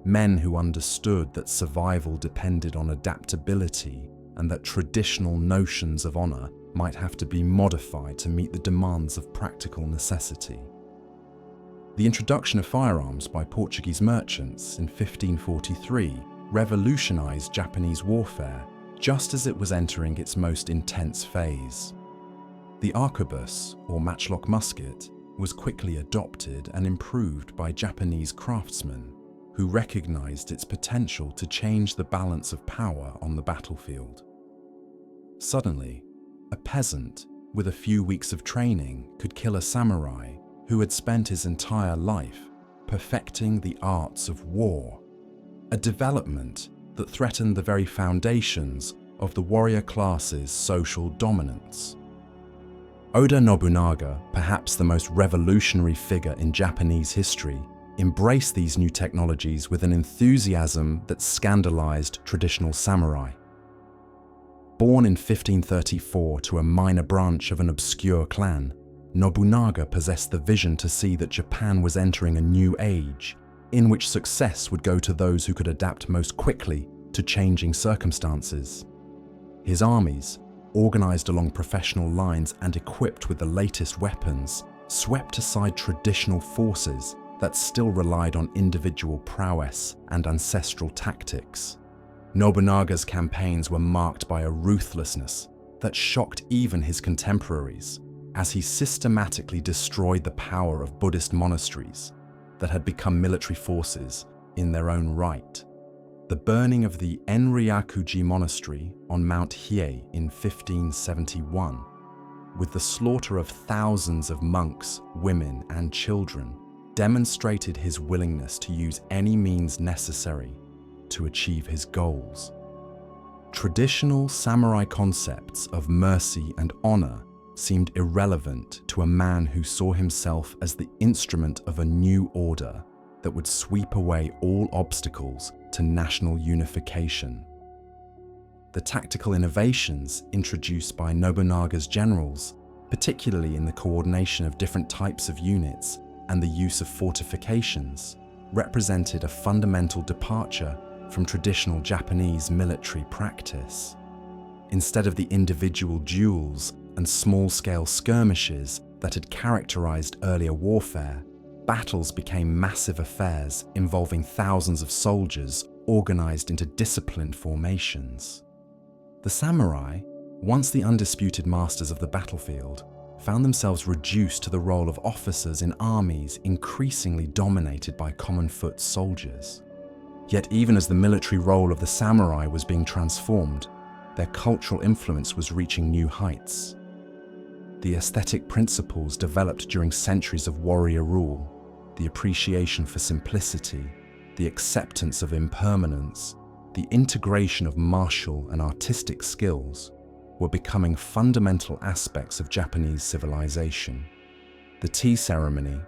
men who understood that survival depended on adaptability and that traditional notions of honor might have to be modified to meet the demands of practical necessity. The introduction of firearms by Portuguese merchants in 1543 revolutionized Japanese warfare just as it was entering its most intense phase. The arquebus, or matchlock musket, was quickly adopted and improved by Japanese craftsmen who recognized its potential to change the balance of power on the battlefield. Suddenly, a peasant with a few weeks of training could kill a samurai who had spent his entire life perfecting the arts of war, a development that threatened the very foundations of the warrior class's social dominance. Oda Nobunaga, perhaps the most revolutionary figure in Japanese history, embraced these new technologies with an enthusiasm that scandalized traditional samurai. Born in 1534 to a minor branch of an obscure clan, Nobunaga possessed the vision to see that Japan was entering a new age, in which success would go to those who could adapt most quickly to changing circumstances. His armies, organized along professional lines and equipped with the latest weapons, swept aside traditional forces that still relied on individual prowess and ancestral tactics. Nobunaga's campaigns were marked by a ruthlessness that shocked even his contemporaries, as he systematically destroyed the power of Buddhist monasteries that had become military forces in their own right. The burning of the Enryakuji monastery on Mount Hiei in 1571, with the slaughter of thousands of monks, women, and children, demonstrated his willingness to use any means necessary to achieve his goals. Traditional samurai concepts of mercy and honor seemed irrelevant to a man who saw himself as the instrument of a new order that would sweep away all obstacles to national unification. The tactical innovations introduced by Nobunaga's generals, particularly in the coordination of different types of units and the use of fortifications, represented a fundamental departure from traditional Japanese military practice. Instead of the individual duels and small-scale skirmishes that had characterized earlier warfare, battles became massive affairs involving thousands of soldiers organized into disciplined formations. The samurai, once the undisputed masters of the battlefield, found themselves reduced to the role of officers in armies increasingly dominated by common-foot soldiers. Yet even as the military role of the samurai was being transformed, their cultural influence was reaching new heights. The aesthetic principles developed during centuries of warrior rule, the appreciation for simplicity, the acceptance of impermanence, the integration of martial and artistic skills, were becoming fundamental aspects of Japanese civilization. The tea ceremony,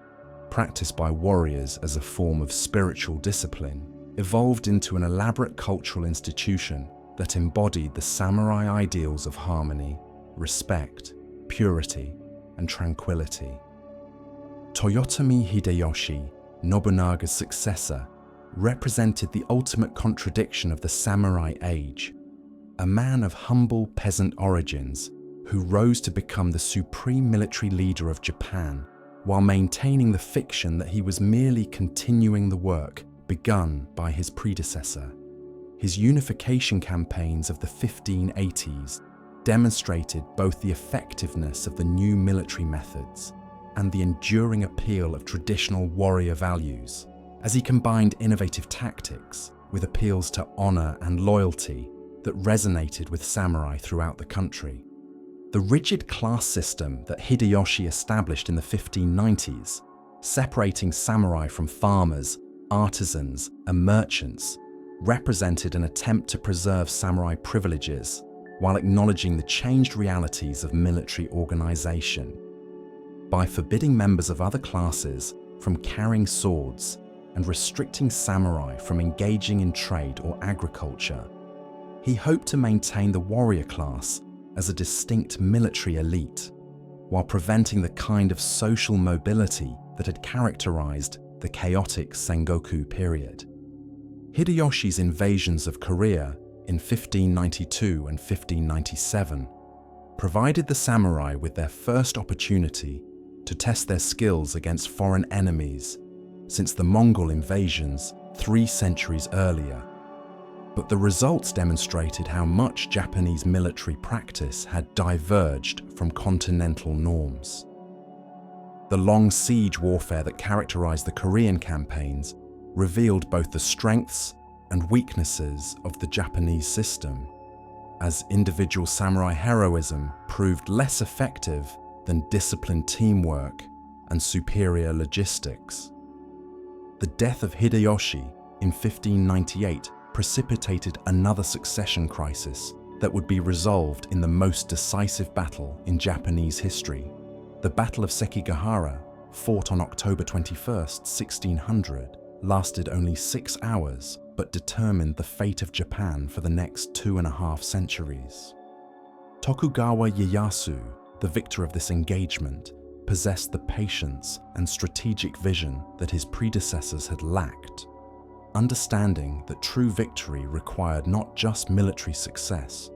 practiced by warriors as a form of spiritual discipline, evolved into an elaborate cultural institution that embodied the samurai ideals of harmony, respect, purity, and tranquility. Toyotomi Hideyoshi, Nobunaga's successor, represented the ultimate contradiction of the samurai age, a man of humble peasant origins who rose to become the supreme military leader of Japan while maintaining the fiction that he was merely continuing the work begun by his predecessor. his unification campaigns of the 1580s demonstrated both the effectiveness of the new military methods and the enduring appeal of traditional warrior values, as he combined innovative tactics with appeals to honor and loyalty that resonated with samurai throughout the country. The rigid class system that Hideyoshi established in the 1590s, separating samurai from farmers, artisans, and merchants, represented an attempt to preserve samurai privileges while acknowledging the changed realities of military organization. By forbidding members of other classes from carrying swords and restricting samurai from engaging in trade or agriculture, he hoped to maintain the warrior class as a distinct military elite, while preventing the kind of social mobility that had characterized the chaotic Sengoku period. Hideyoshi's invasions of Korea in 1592 and 1597 provided the samurai with their first opportunity to test their skills against foreign enemies since the Mongol invasions 3 centuries earlier. But the results demonstrated how much Japanese military practice had diverged from continental norms. The long siege warfare that characterized the Korean campaigns revealed both the strengths and weaknesses of the Japanese system, as individual samurai heroism proved less effective than disciplined teamwork and superior logistics. The death of Hideyoshi in 1598 precipitated another succession crisis that would be resolved in the most decisive battle in Japanese history. The Battle of Sekigahara, fought on October 21st, 1600, lasted only 6 hours but determined the fate of Japan for the next 2.5 centuries. Tokugawa Ieyasu, the victor of this engagement, possessed the patience and strategic vision that his predecessors had lacked, understanding that true victory required not just military success,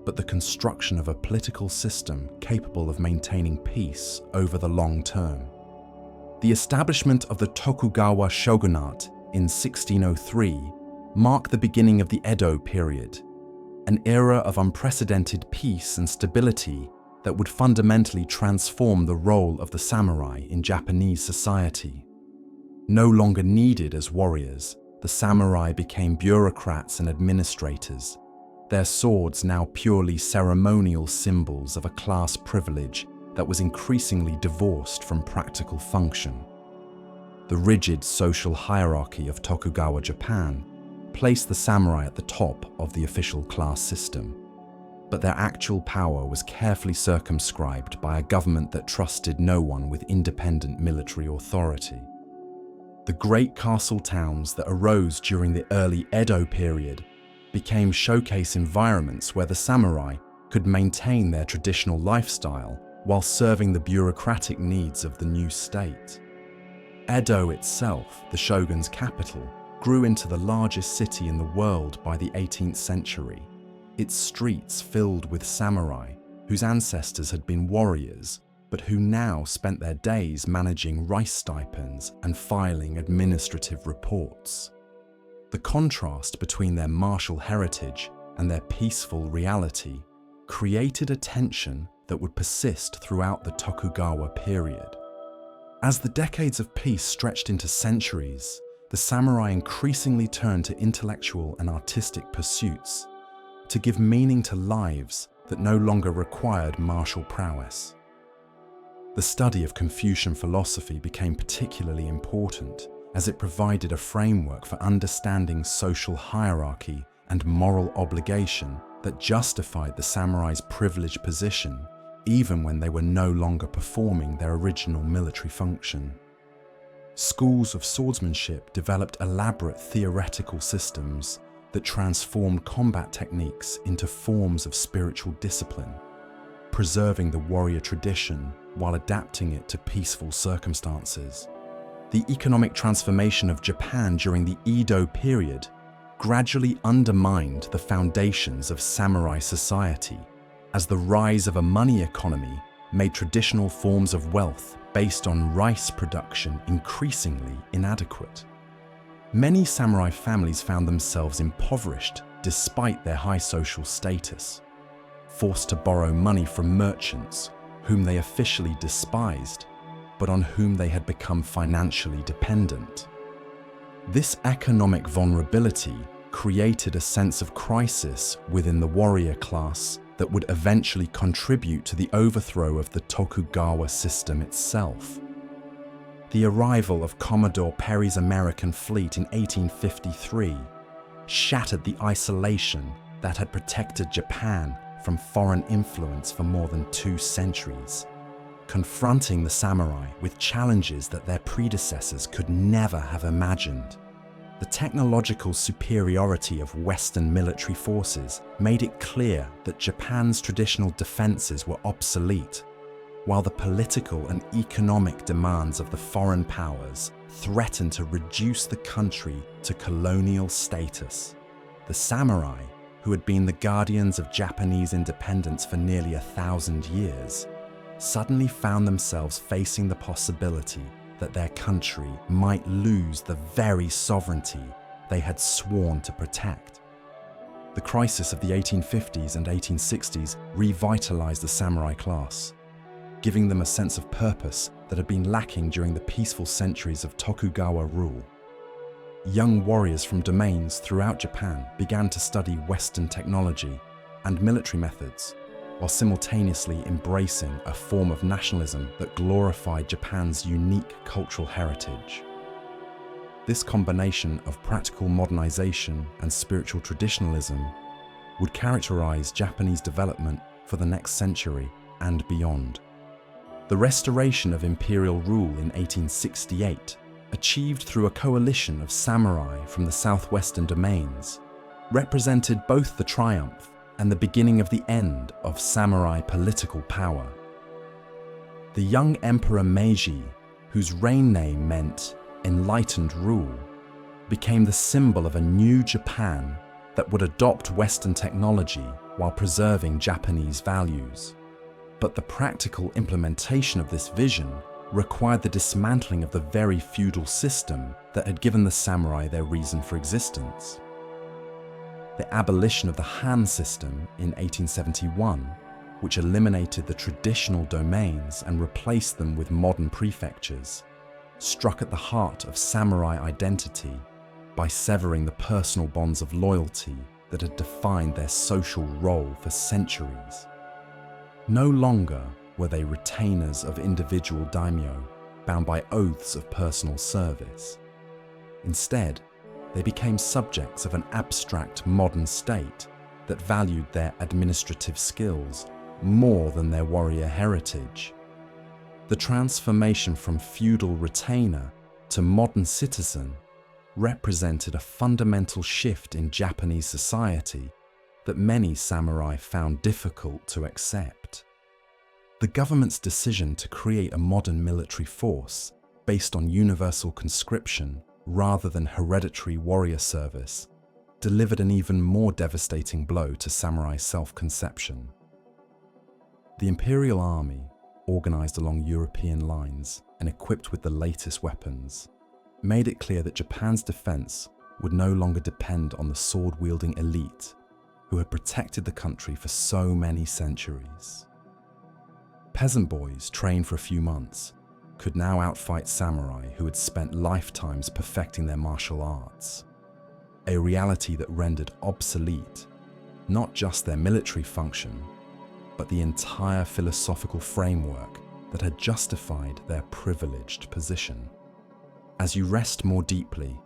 but the construction of a political system capable of maintaining peace over the long term. The establishment of the Tokugawa Shogunate in 1603 marked the beginning of the Edo period, an era of unprecedented peace and stability that would fundamentally transform the role of the samurai in Japanese society. No longer needed as warriors, the samurai became bureaucrats and administrators, their swords now purely ceremonial symbols of a class privilege that was increasingly divorced from practical function. The rigid social hierarchy of Tokugawa Japan placed the samurai at the top of the official class system, but their actual power was carefully circumscribed by a government that trusted no one with independent military authority. The great castle towns that arose during the early Edo period became showcase environments where the samurai could maintain their traditional lifestyle while serving the bureaucratic needs of the new state. Edo itself, the shogun's capital, grew into the largest city in the world by the 18th century, its streets filled with samurai whose ancestors had been warriors, but who now spent their days managing rice stipends and filing administrative reports. The contrast between their martial heritage and their peaceful reality created a tension that would persist throughout the Tokugawa period. As the decades of peace stretched into centuries, the samurai increasingly turned to intellectual and artistic pursuits to give meaning to lives that no longer required martial prowess. The study of Confucian philosophy became particularly important as it provided a framework for understanding social hierarchy and moral obligation that justified the samurai's privileged position even when they were no longer performing their original military function. Schools of swordsmanship developed elaborate theoretical systems that transformed combat techniques into forms of spiritual discipline, preserving the warrior tradition while adapting it to peaceful circumstances. The economic transformation of Japan during the Edo period gradually undermined the foundations of samurai society, as the rise of a money economy made traditional forms of wealth based on rice production increasingly inadequate. Many samurai families found themselves impoverished despite their high social status, forced to borrow money from merchants whom they officially despised, but on whom they had become financially dependent. This economic vulnerability created a sense of crisis within the warrior class that would eventually contribute to the overthrow of the Tokugawa system itself. The arrival of Commodore Perry's American fleet in 1853 shattered the isolation that had protected Japan from foreign influence for more than 2 centuries, confronting the samurai with challenges that their predecessors could never have imagined. The technological superiority of Western military forces made it clear that Japan's traditional defenses were obsolete, while the political and economic demands of the foreign powers threatened to reduce the country to colonial status. The samurai, who had been the guardians of Japanese independence for nearly 1,000 years, suddenly found themselves facing the possibility that their country might lose the very sovereignty they had sworn to protect. The crisis of the 1850s and 1860s revitalized the samurai class, giving them a sense of purpose that had been lacking during the peaceful centuries of Tokugawa rule. Young warriors from domains throughout Japan began to study Western technology and military methods, while simultaneously embracing a form of nationalism that glorified Japan's unique cultural heritage. This combination of practical modernization and spiritual traditionalism would characterize Japanese development for the next century and beyond. The restoration of imperial rule in 1868, achieved through a coalition of samurai from the southwestern domains, represented both the triumph and the beginning of the end of samurai political power. The young Emperor Meiji, whose reign name meant enlightened rule, became the symbol of a new Japan that would adopt Western technology while preserving Japanese values. But the practical implementation of this vision required the dismantling of the very feudal system that had given the samurai their reason for existence. The abolition of the Han system in 1871, which eliminated the traditional domains and replaced them with modern prefectures, struck at the heart of samurai identity by severing the personal bonds of loyalty that had defined their social role for centuries. No longer were they retainers of individual daimyō, bound by oaths of personal service. Instead, they became subjects of an abstract modern state that valued their administrative skills more than their warrior heritage. The transformation from feudal retainer to modern citizen represented a fundamental shift in Japanese society that many samurai found difficult to accept. The government's decision to create a modern military force based on universal conscription rather than hereditary warrior service delivered an even more devastating blow to samurai self-conception. The imperial army, organized along European lines and equipped with the latest weapons, made it clear that Japan's defense would no longer depend on the sword-wielding elite who had protected the country for so many centuries. Peasant boys trained for a few months could now outfight samurai who had spent lifetimes perfecting their martial arts, a reality that rendered obsolete not just their military function, but the entire philosophical framework that had justified their privileged position. As you rest more deeply,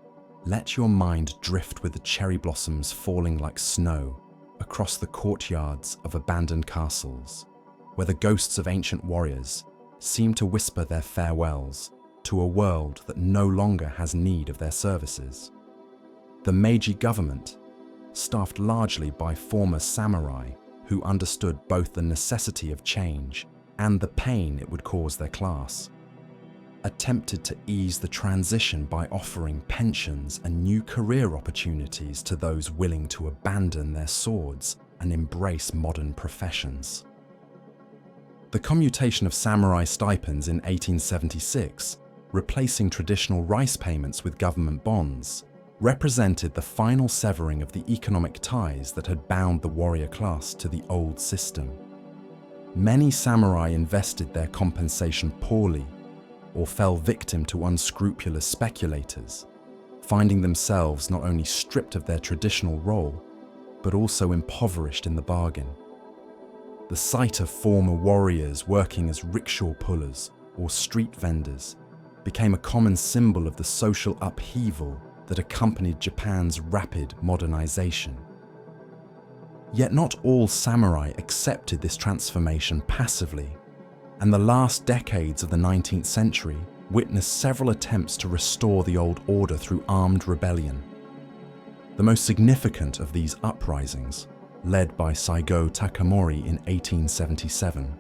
let your mind drift with the cherry blossoms falling like snow across the courtyards of abandoned castles, where the ghosts of ancient warriors seem to whisper their farewells to a world that no longer has need of their services. The Meiji government, staffed largely by former samurai who understood both the necessity of change and the pain it would cause their class, attempted to ease the transition by offering pensions and new career opportunities to those willing to abandon their swords and embrace modern professions. The commutation of samurai stipends in 1876, replacing traditional rice payments with government bonds, represented the final severing of the economic ties that had bound the warrior class to the old system. Many samurai invested their compensation poorly or fell victim to unscrupulous speculators, finding themselves not only stripped of their traditional role, but also impoverished in the bargain. The sight of former warriors working as rickshaw pullers or street vendors became a common symbol of the social upheaval that accompanied Japan's rapid modernization. Yet not all samurai accepted this transformation passively, and the last decades of the 19th century witnessed several attempts to restore the old order through armed rebellion. The most significant of these uprisings, led by Saigo Takamori in 1877,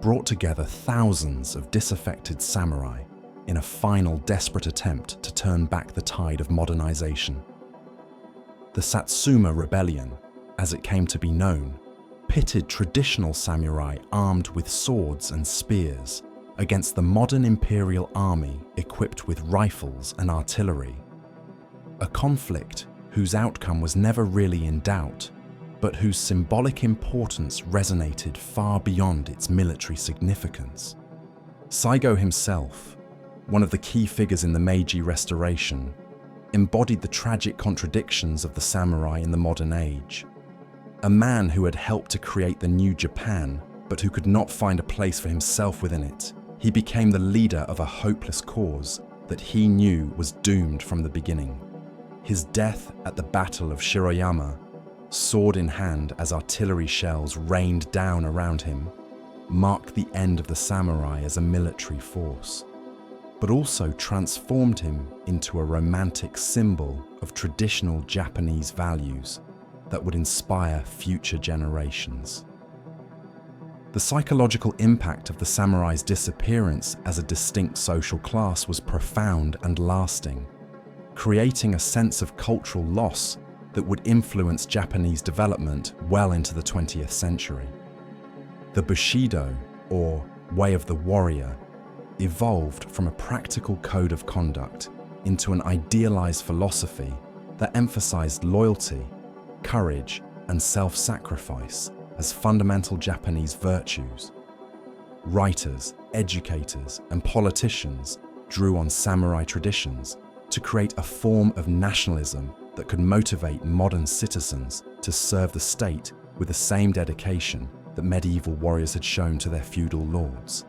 brought together thousands of disaffected samurai in a final desperate attempt to turn back the tide of modernization. The Satsuma Rebellion, as it came to be known, pitted traditional samurai armed with swords and spears against the modern imperial army equipped with rifles and artillery. A conflict whose outcome was never really in doubt, but whose symbolic importance resonated far beyond its military significance. Saigo himself, one of the key figures in the Meiji Restoration, embodied the tragic contradictions of the samurai in the modern age. A man who had helped to create the new Japan, but who could not find a place for himself within it, he became the leader of a hopeless cause that he knew was doomed from the beginning. His death at the Battle of Shiroyama, sword in hand as artillery shells rained down around him, marked the end of the samurai as a military force, but also transformed him into a romantic symbol of traditional Japanese values that would inspire future generations. The psychological impact of the samurai's disappearance as a distinct social class was profound and lasting, creating a sense of cultural loss that would influence Japanese development well into the 20th century. The Bushidō, or way of the warrior, evolved from a practical code of conduct into an idealized philosophy that emphasized loyalty, courage, and self-sacrifice as fundamental Japanese virtues. Writers, educators, and politicians drew on samurai traditions to create a form of nationalism that could motivate modern citizens to serve the state with the same dedication that medieval warriors had shown to their feudal lords.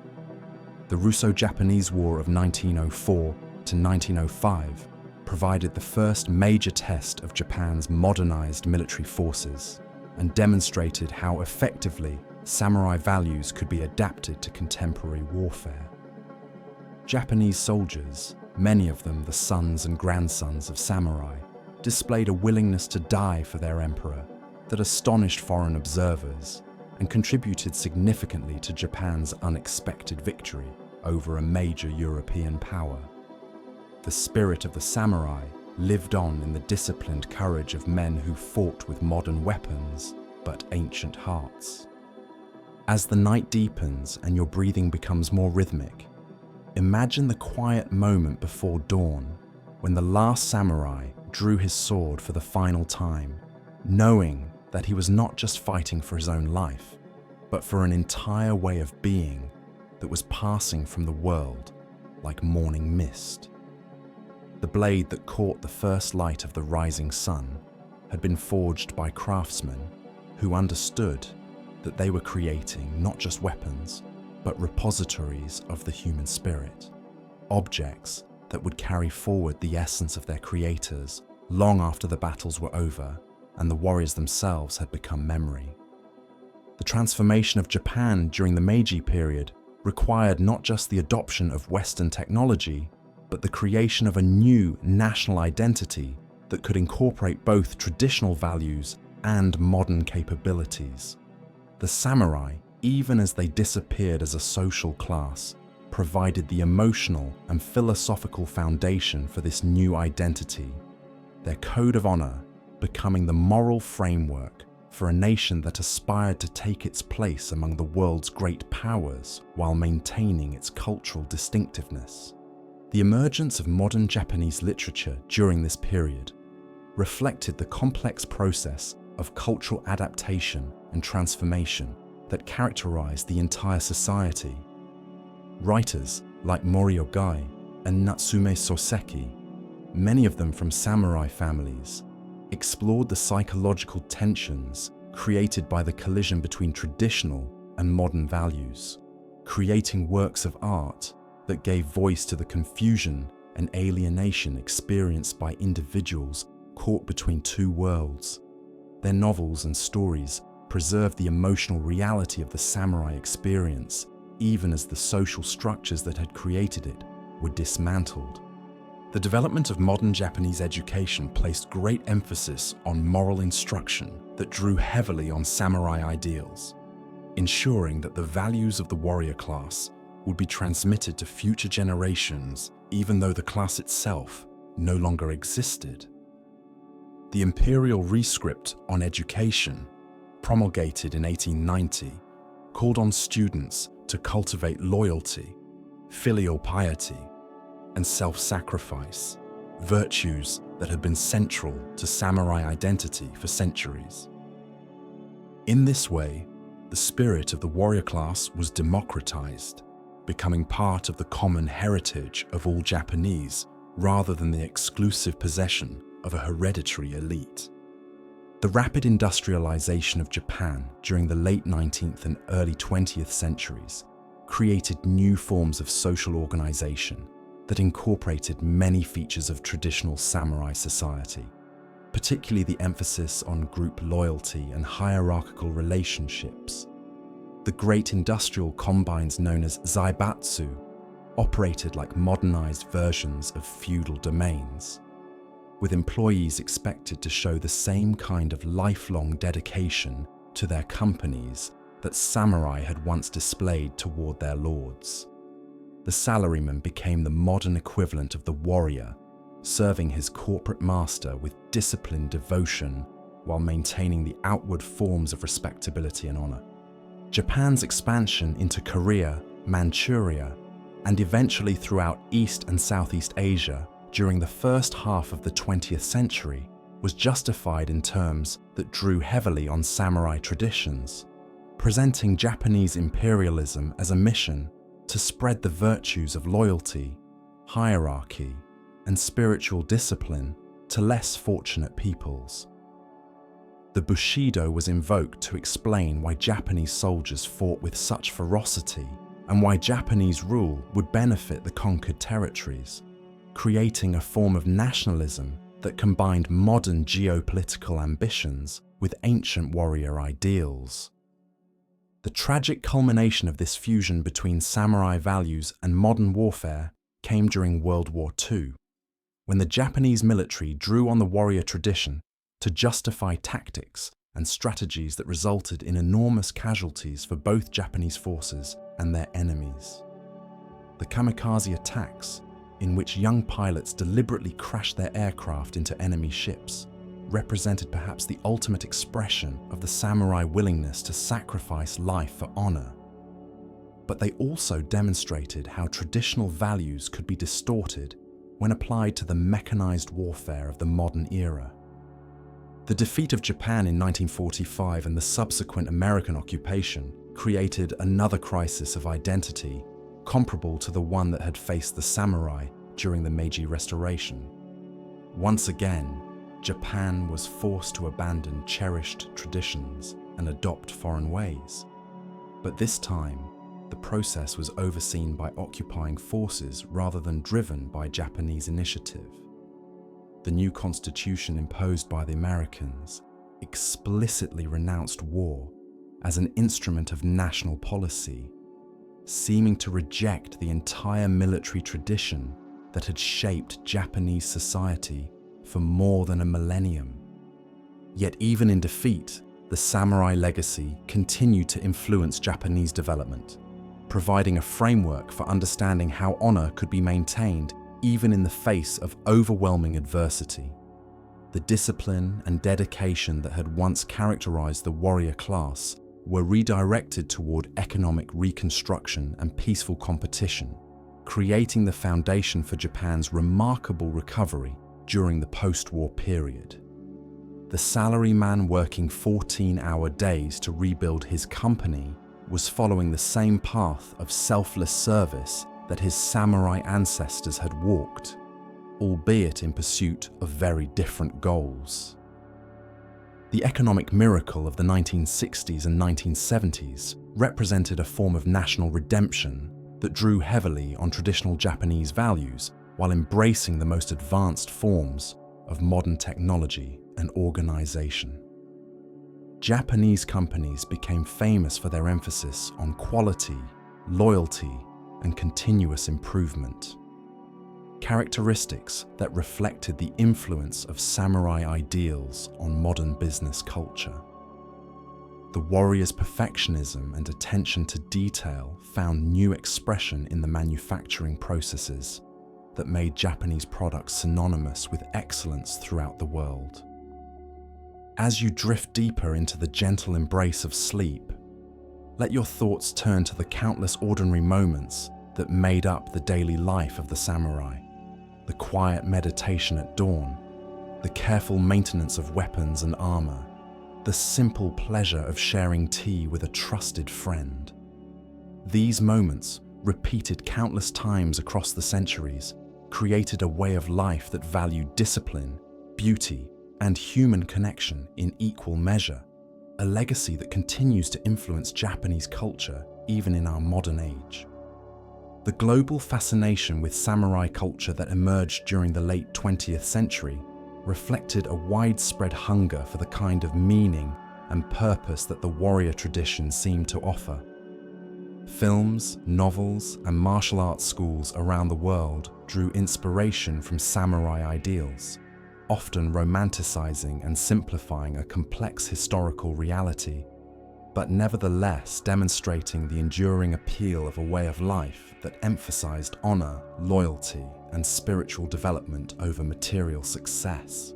The Russo-Japanese War of 1904 to 1905 provided the first major test of Japan's modernized military forces and demonstrated how effectively samurai values could be adapted to contemporary warfare. Japanese soldiers, many of them the sons and grandsons of samurai, displayed a willingness to die for their emperor that astonished foreign observers and contributed significantly to Japan's unexpected victory over a major European power. The spirit of the samurai lived on in the disciplined courage of men who fought with modern weapons but ancient hearts. As the night deepens and your breathing becomes more rhythmic, imagine the quiet moment before dawn when the last samurai drew his sword for the final time, knowing that he was not just fighting for his own life, but for an entire way of being that was passing from the world like morning mist. The blade that caught the first light of the rising sun had been forged by craftsmen who understood that they were creating not just weapons, but repositories of the human spirit, objects that would carry forward the essence of their creators long after the battles were over and the warriors themselves had become memory. The transformation of Japan during the Meiji period required not just the adoption of Western technology, but the creation of a new national identity that could incorporate both traditional values and modern capabilities. The samurai, even as they disappeared as a social class, provided the emotional and philosophical foundation for this new identity, their code of honor becoming the moral framework for a nation that aspired to take its place among the world's great powers while maintaining its cultural distinctiveness. The emergence of modern Japanese literature during this period reflected the complex process of cultural adaptation and transformation that characterized the entire society. Writers like Moriogai and Natsume Soseki, many of them from samurai families, explored the psychological tensions created by the collision between traditional and modern values, creating works of art that gave voice to the confusion and alienation experienced by individuals caught between two worlds. Their novels and stories preserved the emotional reality of the samurai experience, even as the social structures that had created it were dismantled. The development of modern Japanese education placed great emphasis on moral instruction that drew heavily on samurai ideals, ensuring that the values of the warrior class would be transmitted to future generations even though the class itself no longer existed. The Imperial Rescript on Education, promulgated in 1890, called on students to cultivate loyalty, filial piety, and self-sacrifice, virtues that had been central to samurai identity for centuries. In this way, the spirit of the warrior class was democratized, becoming part of the common heritage of all Japanese rather than the exclusive possession of a hereditary elite. The rapid industrialization of Japan during the late 19th and early 20th centuries created new forms of social organization that incorporated many features of traditional samurai society, particularly the emphasis on group loyalty and hierarchical relationships. The great industrial combines known as zaibatsu operated like modernized versions of feudal domains, with employees expected to show the same kind of lifelong dedication to their companies that samurai had once displayed toward their lords. The salaryman became the modern equivalent of the warrior, serving his corporate master with disciplined devotion while maintaining the outward forms of respectability and honor. Japan's expansion into Korea, Manchuria, and eventually throughout East and Southeast Asia during the first half of the 20th century was justified in terms that drew heavily on samurai traditions, presenting Japanese imperialism as a mission to spread the virtues of loyalty, hierarchy, and spiritual discipline to less fortunate peoples. The Bushidō was invoked to explain why Japanese soldiers fought with such ferocity and why Japanese rule would benefit the conquered territories, creating a form of nationalism that combined modern geopolitical ambitions with ancient warrior ideals. The tragic culmination of this fusion between samurai values and modern warfare came during World War II, when the Japanese military drew on the warrior tradition to justify tactics and strategies that resulted in enormous casualties for both Japanese forces and their enemies. The kamikaze attacks, in which young pilots deliberately crashed their aircraft into enemy ships, represented perhaps the ultimate expression of the samurai willingness to sacrifice life for honor. But they also demonstrated how traditional values could be distorted when applied to the mechanized warfare of the modern era. The defeat of Japan in 1945 and the subsequent American occupation created another crisis of identity comparable to the one that had faced the samurai during the Meiji Restoration. Once again, Japan was forced to abandon cherished traditions and adopt foreign ways. But this time, the process was overseen by occupying forces rather than driven by Japanese initiative. The new constitution imposed by the Americans explicitly renounced war as an instrument of national policy, seeming to reject the entire military tradition that had shaped Japanese society for more than a millennium. Yet even in defeat, the samurai legacy continued to influence Japanese development, providing a framework for understanding how honor could be maintained even in the face of overwhelming adversity. The discipline and dedication that had once characterized the warrior class were redirected toward economic reconstruction and peaceful competition, creating the foundation for Japan's remarkable recovery during the post-war period. The salaryman working 14-hour days to rebuild his company was following the same path of selfless service that his samurai ancestors had walked, albeit in pursuit of very different goals. The economic miracle of the 1960s and 1970s represented a form of national redemption that drew heavily on traditional Japanese values while embracing the most advanced forms of modern technology and organization. Japanese companies became famous for their emphasis on quality, loyalty, and continuous improvement, characteristics that reflected the influence of samurai ideals on modern business culture. The warrior's perfectionism and attention to detail found new expression in the manufacturing processes that made Japanese products synonymous with excellence throughout the world. As you drift deeper into the gentle embrace of sleep, let your thoughts turn to the countless ordinary moments that made up the daily life of the samurai. The quiet meditation at dawn, the careful maintenance of weapons and armor, the simple pleasure of sharing tea with a trusted friend. These moments, repeated countless times across the centuries, created a way of life that valued discipline, beauty, and human connection in equal measure, a legacy that continues to influence Japanese culture even in our modern age. The global fascination with samurai culture that emerged during the late 20th century reflected a widespread hunger for the kind of meaning and purpose that the warrior tradition seemed to offer. Films, novels, and martial arts schools around the world drew inspiration from samurai ideals, often romanticizing and simplifying a complex historical reality, but nevertheless demonstrating the enduring appeal of a way of life that emphasized honor, loyalty, and spiritual development over material success.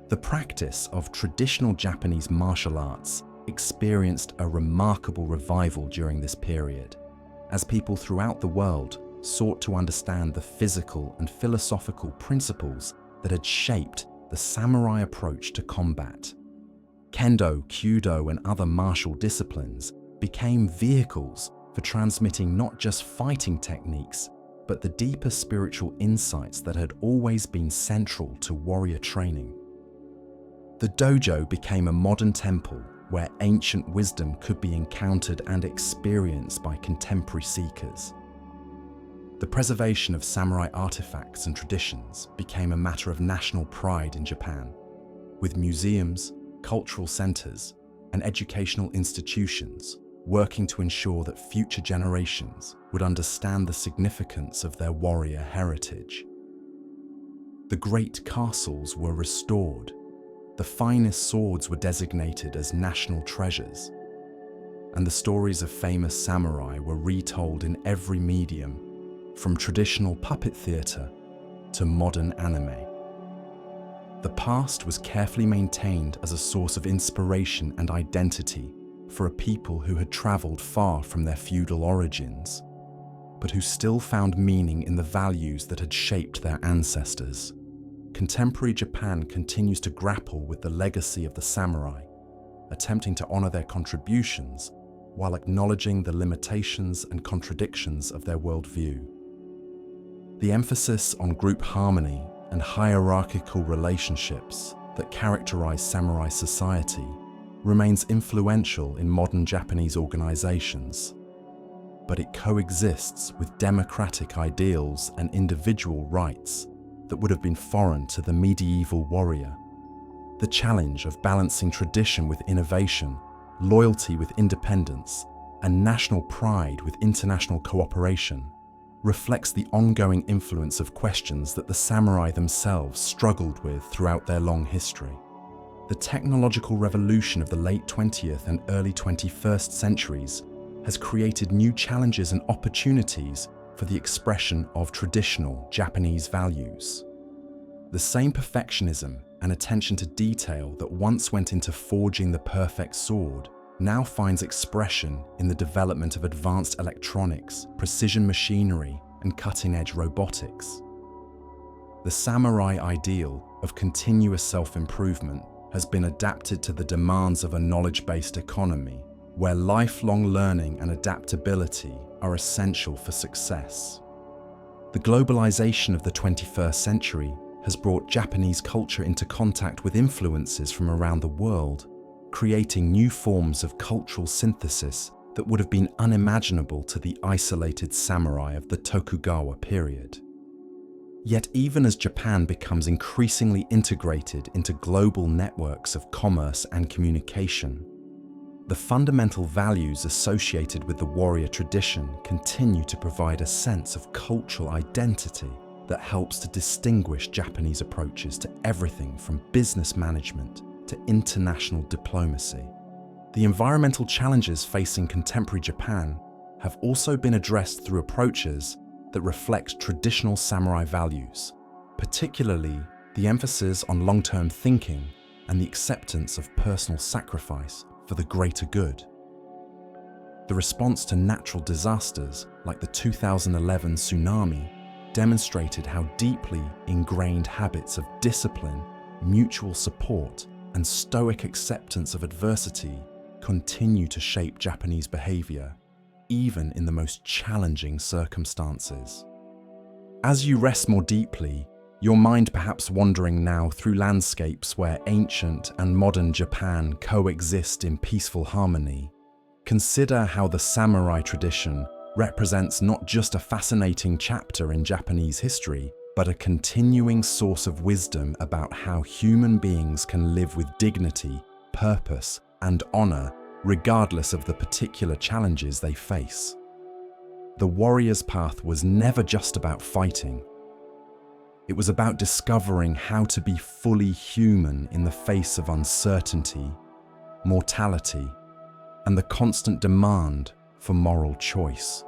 The practice of traditional Japanese martial arts experienced a remarkable revival during this period, as people throughout the world sought to understand the physical and philosophical principles that had shaped the samurai approach to combat. Kendo, Kyudo, and other martial disciplines became vehicles for transmitting not just fighting techniques, but the deeper spiritual insights that had always been central to warrior training. The dojo became a modern temple where ancient wisdom could be encountered and experienced by contemporary seekers. The preservation of samurai artifacts and traditions became a matter of national pride in Japan, with museums, cultural centers, and educational institutions working to ensure that future generations would understand the significance of their warrior heritage. The great castles were restored. The finest swords were designated as national treasures, and the stories of famous samurai were retold in every medium, from traditional puppet theater to modern anime. The past was carefully maintained as a source of inspiration and identity for a people who had traveled far from their feudal origins, but who still found meaning in the values that had shaped their ancestors. Contemporary Japan continues to grapple with the legacy of the samurai, attempting to honor their contributions while acknowledging the limitations and contradictions of their worldview. The emphasis on group harmony and hierarchical relationships that characterize samurai society remains influential in modern Japanese organizations, but it coexists with democratic ideals and individual rights that would have been foreign to the medieval warrior. The challenge of balancing tradition with innovation, loyalty with independence, and national pride with international cooperation reflects the ongoing influence of questions that the samurai themselves struggled with throughout their long history. The technological revolution of the late 20th and early 21st centuries has created new challenges and opportunities for the expression of traditional Japanese values. The same perfectionism and attention to detail that once went into forging the perfect sword now finds expression in the development of advanced electronics, precision machinery, and cutting-edge robotics. The samurai ideal of continuous self-improvement has been adapted to the demands of a knowledge-based economy, where lifelong learning and adaptability are essential for success. The globalization of the 21st century has brought Japanese culture into contact with influences from around the world, creating new forms of cultural synthesis that would have been unimaginable to the isolated samurai of the Tokugawa period. Yet even as Japan becomes increasingly integrated into global networks of commerce and communication, the fundamental values associated with the warrior tradition continue to provide a sense of cultural identity that helps to distinguish Japanese approaches to everything from business management to international diplomacy. The environmental challenges facing contemporary Japan have also been addressed through approaches that reflect traditional samurai values, particularly the emphasis on long-term thinking and the acceptance of personal sacrifice for the greater good. The response to natural disasters like the 2011 tsunami demonstrated how deeply ingrained habits of discipline, mutual support, and stoic acceptance of adversity continue to shape Japanese behavior, even in the most challenging circumstances. As you rest more deeply, your mind perhaps wandering now through landscapes where ancient and modern Japan coexist in peaceful harmony, consider how the samurai tradition represents not just a fascinating chapter in Japanese history, but a continuing source of wisdom about how human beings can live with dignity, purpose, and honor, regardless of the particular challenges they face. The warrior's path was never just about fighting. It was about discovering how to be fully human in the face of uncertainty, mortality, and the constant demand for moral choice.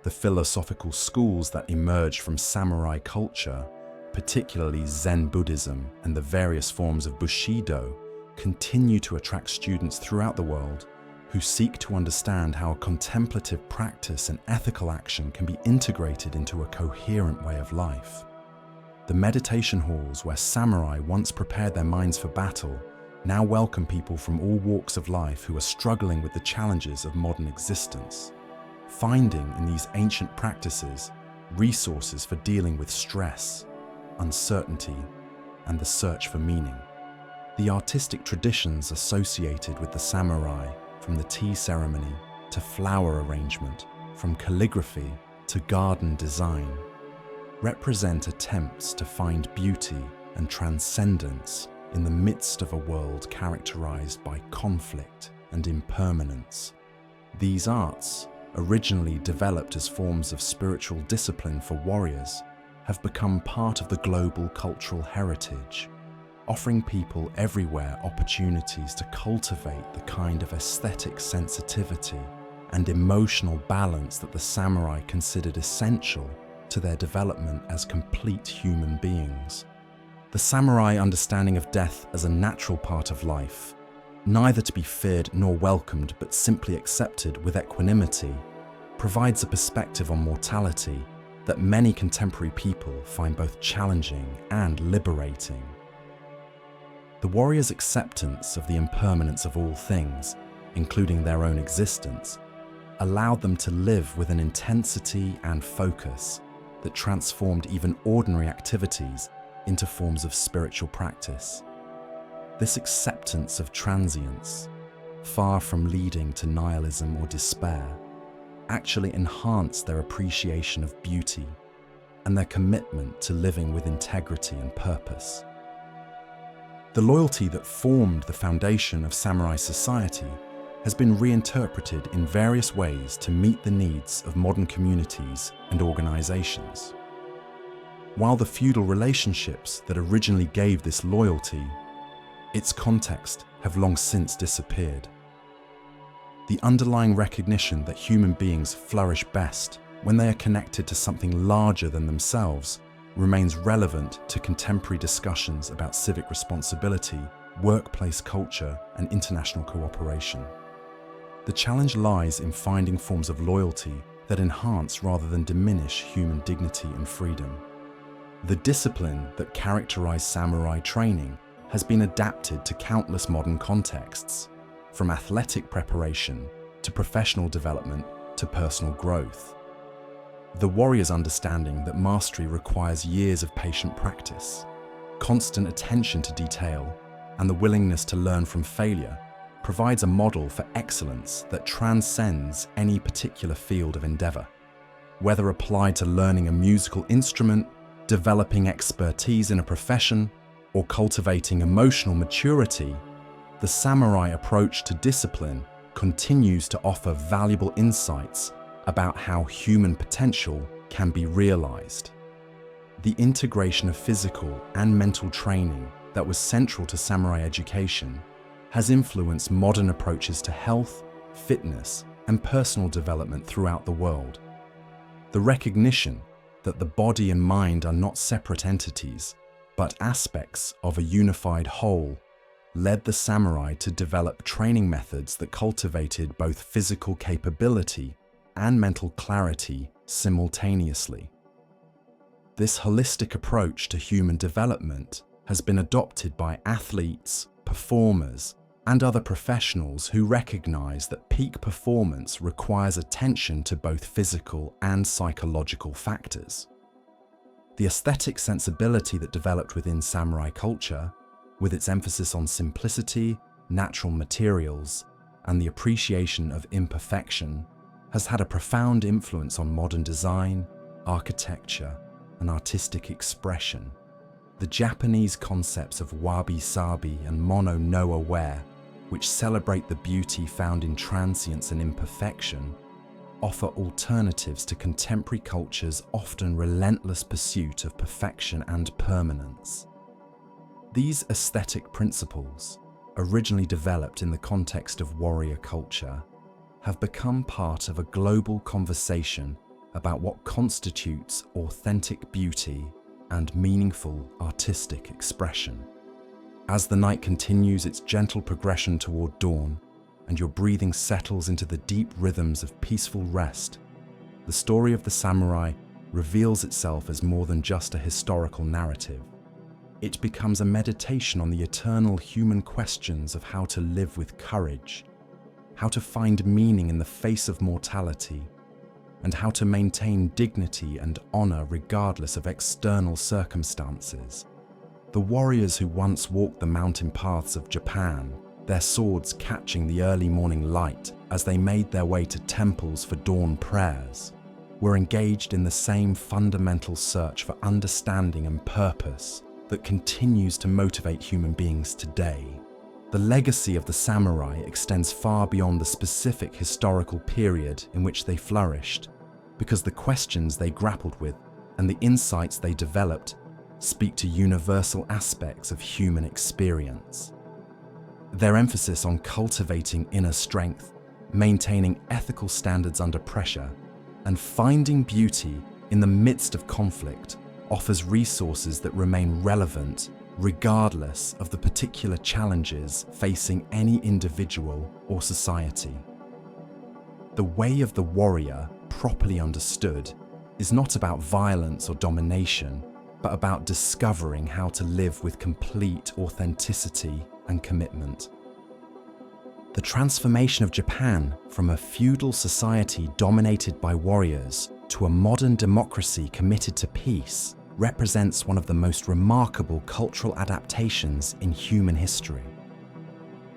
The philosophical schools that emerged from samurai culture, particularly Zen Buddhism and the various forms of Bushidō, continue to attract students throughout the world who seek to understand how contemplative practice and ethical action can be integrated into a coherent way of life. The meditation halls where samurai once prepared their minds for battle now welcome people from all walks of life who are struggling with the challenges of modern existence, finding in these ancient practices resources for dealing with stress, uncertainty, and the search for meaning. The artistic traditions associated with the samurai, from the tea ceremony to flower arrangement, from calligraphy to garden design, represent attempts to find beauty and transcendence in the midst of a world characterized by conflict and impermanence. These arts, originally developed as forms of spiritual discipline for warriors, have become part of the global cultural heritage, offering people everywhere opportunities to cultivate the kind of aesthetic sensitivity and emotional balance that the samurai considered essential to their development as complete human beings. The samurai understanding of death as a natural part of life, neither to be feared nor welcomed but simply accepted with equanimity, provides a perspective on mortality that many contemporary people find both challenging and liberating. The warrior's acceptance of the impermanence of all things, including their own existence, allowed them to live with an intensity and focus that transformed even ordinary activities into forms of spiritual practice. This acceptance of transience, far from leading to nihilism or despair, actually enhanced their appreciation of beauty and their commitment to living with integrity and purpose. The loyalty that formed the foundation of samurai society has been reinterpreted in various ways to meet the needs of modern communities and organizations. While the feudal relationships that originally gave this loyalty its context have long since disappeared, the underlying recognition that human beings flourish best when they are connected to something larger than themselves remains relevant to contemporary discussions about civic responsibility, workplace culture, and international cooperation. The challenge lies in finding forms of loyalty that enhance rather than diminish human dignity and freedom. The discipline that characterized samurai training has been adapted to countless modern contexts, from athletic preparation to professional development to personal growth. The warrior's understanding that mastery requires years of patient practice, constant attention to detail, and the willingness to learn from failure provides a model for excellence that transcends any particular field of endeavor. Whether applied to learning a musical instrument, developing expertise in a profession, or cultivating emotional maturity, the samurai approach to discipline continues to offer valuable insights about how human potential can be realized. The integration of physical and mental training that was central to samurai education has influenced modern approaches to health, fitness, and personal development throughout the world. The recognition that the body and mind are not separate entities, but aspects of a unified whole, led the samurai to develop training methods that cultivated both physical capability and mental clarity simultaneously. This holistic approach to human development has been adopted by athletes, performers, and other professionals who recognize that peak performance requires attention to both physical and psychological factors. The aesthetic sensibility that developed within samurai culture, with its emphasis on simplicity, natural materials, and the appreciation of imperfection, has had a profound influence on modern design, architecture, and artistic expression. The Japanese concepts of wabi-sabi and mono-no-aware, which celebrate the beauty found in transience and imperfection, offer alternatives to contemporary culture's often relentless pursuit of perfection and permanence. These aesthetic principles, originally developed in the context of warrior culture, have become part of a global conversation about what constitutes authentic beauty and meaningful artistic expression. As the night continues its gentle progression toward dawn, and your breathing settles into the deep rhythms of peaceful rest, the story of the samurai reveals itself as more than just a historical narrative. It becomes a meditation on the eternal human questions of how to live with courage, how to find meaning in the face of mortality, and how to maintain dignity and honor regardless of external circumstances. The warriors who once walked the mountain paths of Japan, their swords catching the early morning light as they made their way to temples for dawn prayers, were engaged in the same fundamental search for understanding and purpose that continues to motivate human beings today. The legacy of the samurai extends far beyond the specific historical period in which they flourished, because the questions they grappled with and the insights they developed speak to universal aspects of human experience. Their emphasis on cultivating inner strength, maintaining ethical standards under pressure, and finding beauty in the midst of conflict offers resources that remain relevant regardless of the particular challenges facing any individual or society. The way of the warrior, properly understood, is not about violence or domination, but about discovering how to live with complete authenticity and commitment. The transformation of Japan from a feudal society dominated by warriors to a modern democracy committed to peace represents one of the most remarkable cultural adaptations in human history.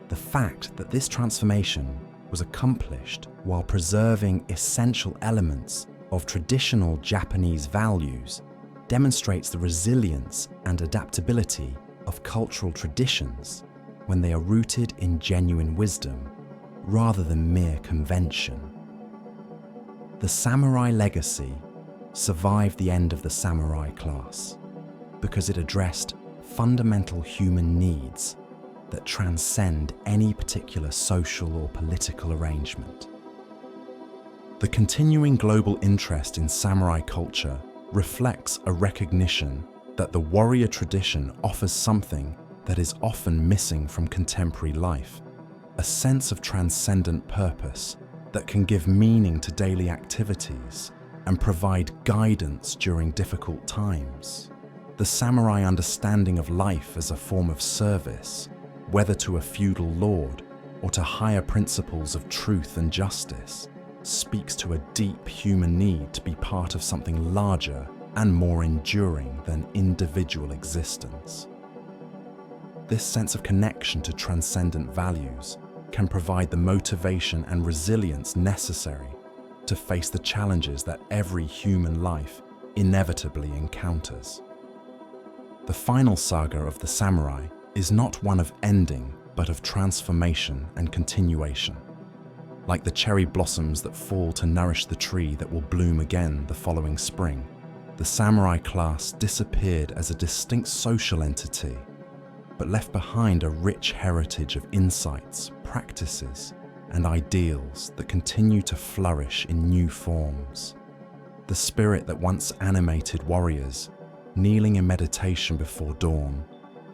The fact that this transformation was accomplished while preserving essential elements of traditional Japanese values demonstrates the resilience and adaptability of cultural traditions when they are rooted in genuine wisdom rather than mere convention. The samurai legacy survived the end of the samurai class because it addressed fundamental human needs that transcend any particular social or political arrangement. The continuing global interest in samurai culture reflects a recognition that the warrior tradition offers something that is often missing from contemporary life, a sense of transcendent purpose that can give meaning to daily activities and provide guidance during difficult times. The samurai understanding of life as a form of service, whether to a feudal lord or to higher principles of truth and justice, speaks to a deep human need to be part of something larger and more enduring than individual existence. This sense of connection to transcendent values can provide the motivation and resilience necessary to face the challenges that every human life inevitably encounters. The final saga of the samurai is not one of ending, but of transformation and continuation. Like the cherry blossoms that fall to nourish the tree that will bloom again the following spring, the samurai class disappeared as a distinct social entity, but left behind a rich heritage of insights, practices, and ideals that continue to flourish in new forms. The spirit that once animated warriors, kneeling in meditation before dawn,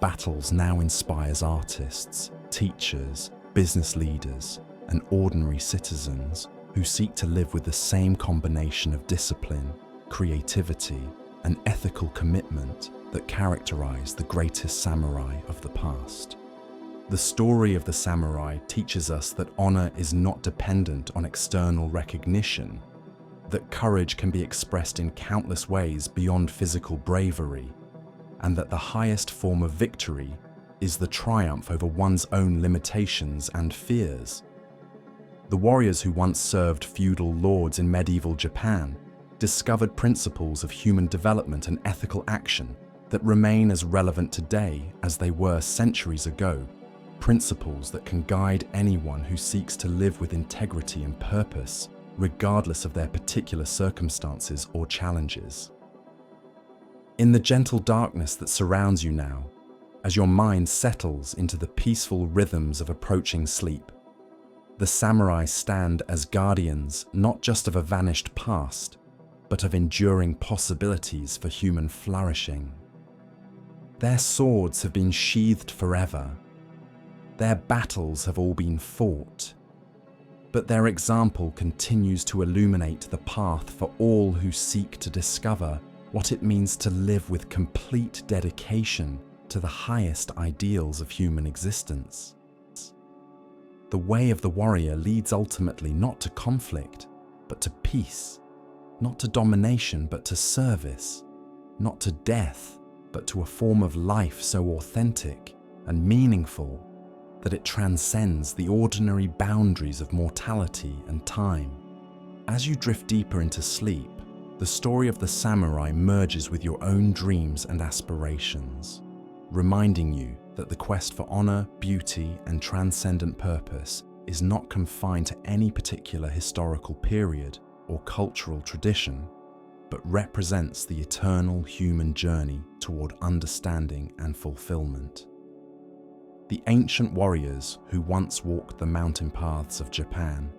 battles now inspires artists, teachers, business leaders, and ordinary citizens who seek to live with the same combination of discipline, creativity, and ethical commitment that characterize the greatest samurai of the past. The story of the samurai teaches us that honor is not dependent on external recognition, that courage can be expressed in countless ways beyond physical bravery, and that the highest form of victory is the triumph over one's own limitations and fears. The warriors who once served feudal lords in medieval Japan discovered principles of human development and ethical action that remain as relevant today as they were centuries ago, principles that can guide anyone who seeks to live with integrity and purpose, regardless of their particular circumstances or challenges. In the gentle darkness that surrounds you now, as your mind settles into the peaceful rhythms of approaching sleep, the samurai stand as guardians not just of a vanished past, but of enduring possibilities for human flourishing. Their swords have been sheathed forever. Their battles have all been fought. But their example continues to illuminate the path for all who seek to discover what it means to live with complete dedication to the highest ideals of human existence. The way of the warrior leads ultimately not to conflict, but to peace, not to domination, but to service, not to death, but to a form of life so authentic and meaningful that it transcends the ordinary boundaries of mortality and time. As you drift deeper into sleep, the story of the samurai merges with your own dreams and aspirations, reminding you that the quest for honor, beauty, and transcendent purpose is not confined to any particular historical period or cultural tradition, but represents the eternal human journey toward understanding and fulfillment. The ancient warriors who once walked the mountain paths of Japan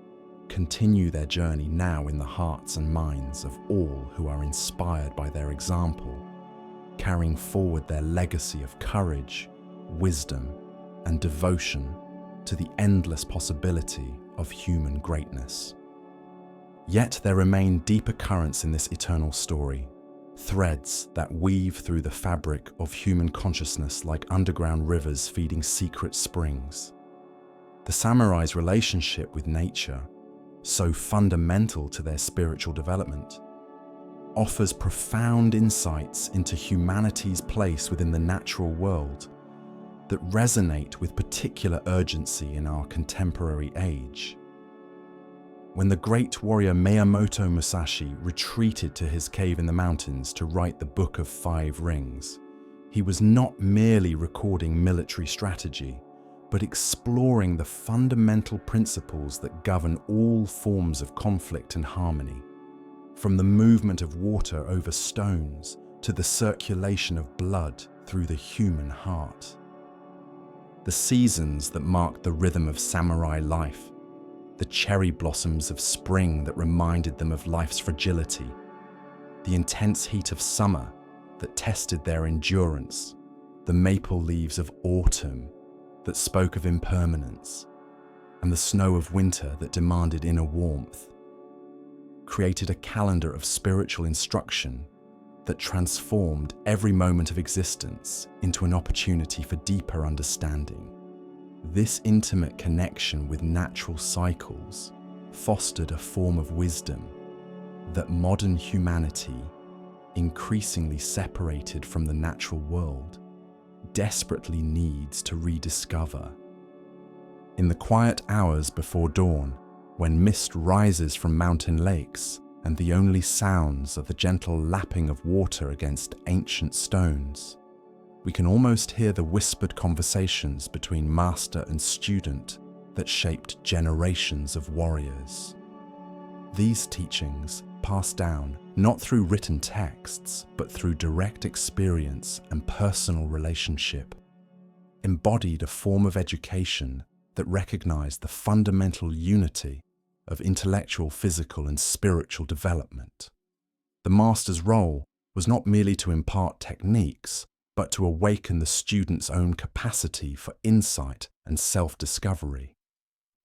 continue their journey now in the hearts and minds of all who are inspired by their example, carrying forward their legacy of courage, wisdom, and devotion to the endless possibility of human greatness. Yet there remain deeper currents in this eternal story, threads that weave through the fabric of human consciousness like underground rivers feeding secret springs. The samurai's relationship with nature, so fundamental to their spiritual development, offers profound insights into humanity's place within the natural world that resonate with particular urgency in our contemporary age. When the great warrior Miyamoto Musashi retreated to his cave in the mountains to write the Book of Five Rings, he was not merely recording military strategy, but exploring the fundamental principles that govern all forms of conflict and harmony, from the movement of water over stones to the circulation of blood through the human heart. The seasons that marked the rhythm of samurai life, the cherry blossoms of spring that reminded them of life's fragility, the intense heat of summer that tested their endurance, the maple leaves of autumn that spoke of impermanence, and the snow of winter that demanded inner warmth, created a calendar of spiritual instruction that transformed every moment of existence into an opportunity for deeper understanding. This intimate connection with natural cycles fostered a form of wisdom that modern humanity, increasingly separated from the natural world, desperately needs to rediscover. In the quiet hours before dawn, when mist rises from mountain lakes and the only sounds are the gentle lapping of water against ancient stones, we can almost hear the whispered conversations between master and student that shaped generations of warriors. These teachings, passed down not through written texts, but through direct experience and personal relationship, embodied a form of education that recognized the fundamental unity of intellectual, physical, and spiritual development. The master's role was not merely to impart techniques, but to awaken the student's own capacity for insight and self-discovery.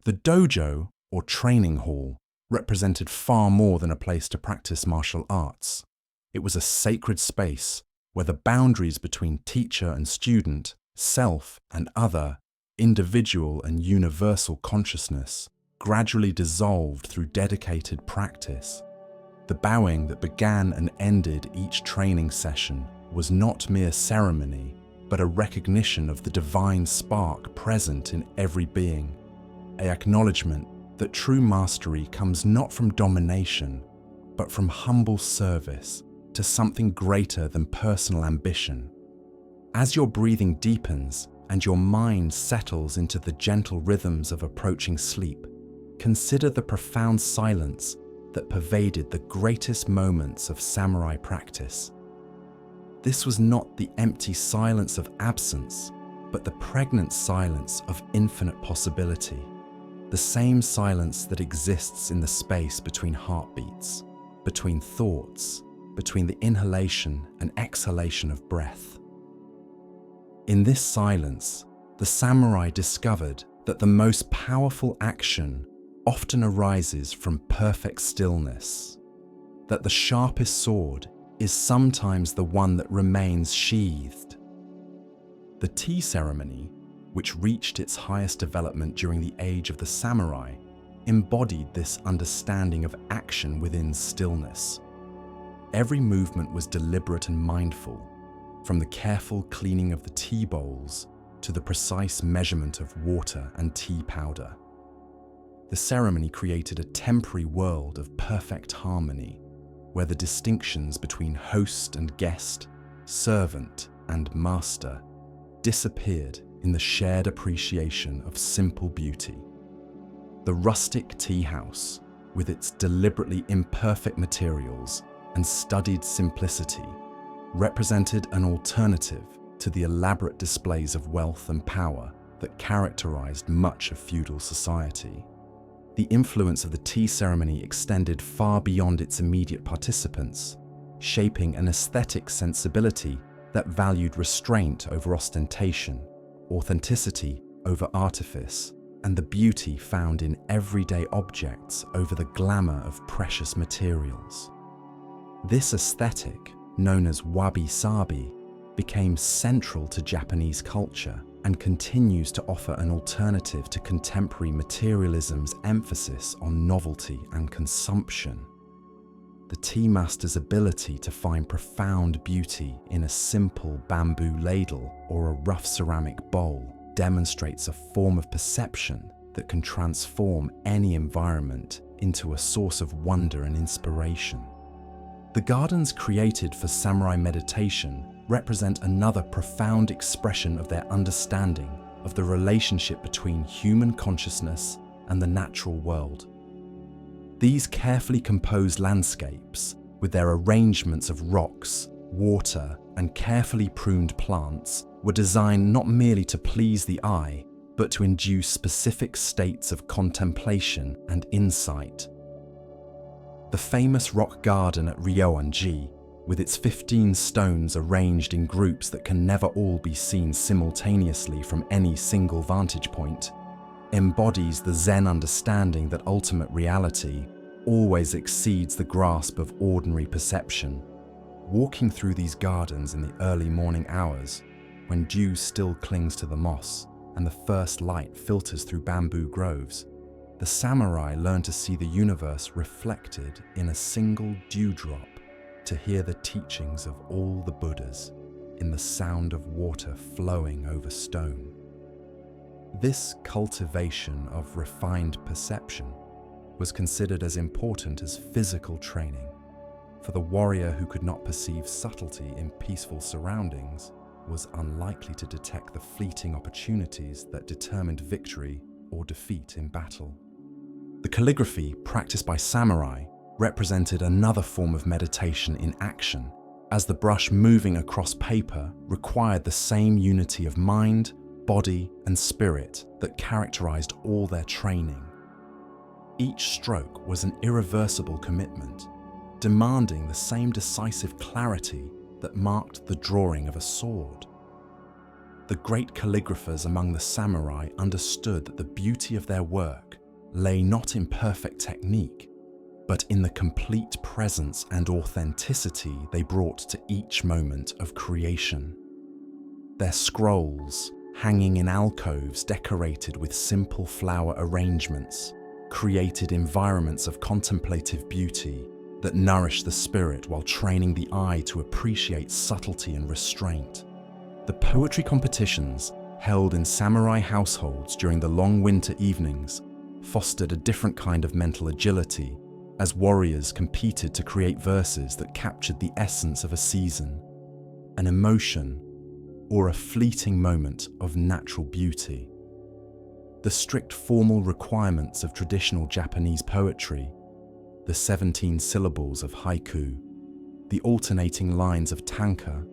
The dojo, or training hall, represented far more than a place to practice martial arts. It was a sacred space where the boundaries between teacher and student, self and other, individual and universal consciousness gradually dissolved through dedicated practice. The bowing that began and ended each training session was not mere ceremony, but a recognition of the divine spark present in every being, an acknowledgement that true mastery comes not from domination, but from humble service to something greater than personal ambition. As your breathing deepens and your mind settles into the gentle rhythms of approaching sleep, consider the profound silence that pervaded the greatest moments of samurai practice. This was not the empty silence of absence, but the pregnant silence of infinite possibility. The same silence that exists in the space between heartbeats, between thoughts, between the inhalation and exhalation of breath. In this silence, the samurai discovered that the most powerful action often arises from perfect stillness, that the sharpest sword is sometimes the one that remains sheathed. The tea ceremony, which reached its highest development during the age of the samurai, embodied this understanding of action within stillness. Every movement was deliberate and mindful, from the careful cleaning of the tea bowls to the precise measurement of water and tea powder. The ceremony created a temporary world of perfect harmony, where the distinctions between host and guest, servant and master, disappeared in the shared appreciation of simple beauty. The rustic tea house, with its deliberately imperfect materials and studied simplicity, represented an alternative to the elaborate displays of wealth and power that characterized much of feudal society. The influence of the tea ceremony extended far beyond its immediate participants, shaping an aesthetic sensibility that valued restraint over ostentation, authenticity over artifice, and the beauty found in everyday objects over the glamour of precious materials. This aesthetic, known as wabi-sabi, became central to Japanese culture and continues to offer an alternative to contemporary materialism's emphasis on novelty and consumption. The tea master's ability to find profound beauty in a simple bamboo ladle or a rough ceramic bowl demonstrates a form of perception that can transform any environment into a source of wonder and inspiration. The gardens created for samurai meditation represent another profound expression of their understanding of the relationship between human consciousness and the natural world. These carefully composed landscapes, with their arrangements of rocks, water, and carefully pruned plants, were designed not merely to please the eye, but to induce specific states of contemplation and insight. The famous rock garden at Ryoanji, with its 15 stones arranged in groups that can never all be seen simultaneously from any single vantage point, embodies the Zen understanding that ultimate reality always exceeds the grasp of ordinary perception. Walking through these gardens in the early morning hours, when dew still clings to the moss and the first light filters through bamboo groves, the samurai learn to see the universe reflected in a single dewdrop, to hear the teachings of all the Buddhas in the sound of water flowing over stone. This cultivation of refined perception was considered as important as physical training, for the warrior who could not perceive subtlety in peaceful surroundings was unlikely to detect the fleeting opportunities that determined victory or defeat in battle. The calligraphy practiced by samurai represented another form of meditation in action, as the brush moving across paper required the same unity of mind, body, and spirit that characterized all their training. Each stroke was an irreversible commitment, demanding the same decisive clarity that marked the drawing of a sword. The great calligraphers among the samurai understood that the beauty of their work lay not in perfect technique, but in the complete presence and authenticity they brought to each moment of creation. Their scrolls, hanging in alcoves decorated with simple flower arrangements, created environments of contemplative beauty that nourished the spirit while training the eye to appreciate subtlety and restraint. The poetry competitions held in samurai households during the long winter evenings fostered a different kind of mental agility, as warriors competed to create verses that captured the essence of a season, an emotion, or a fleeting moment of natural beauty. The strict formal requirements of traditional Japanese poetry, the 17 syllables of haiku, the alternating lines of tanka,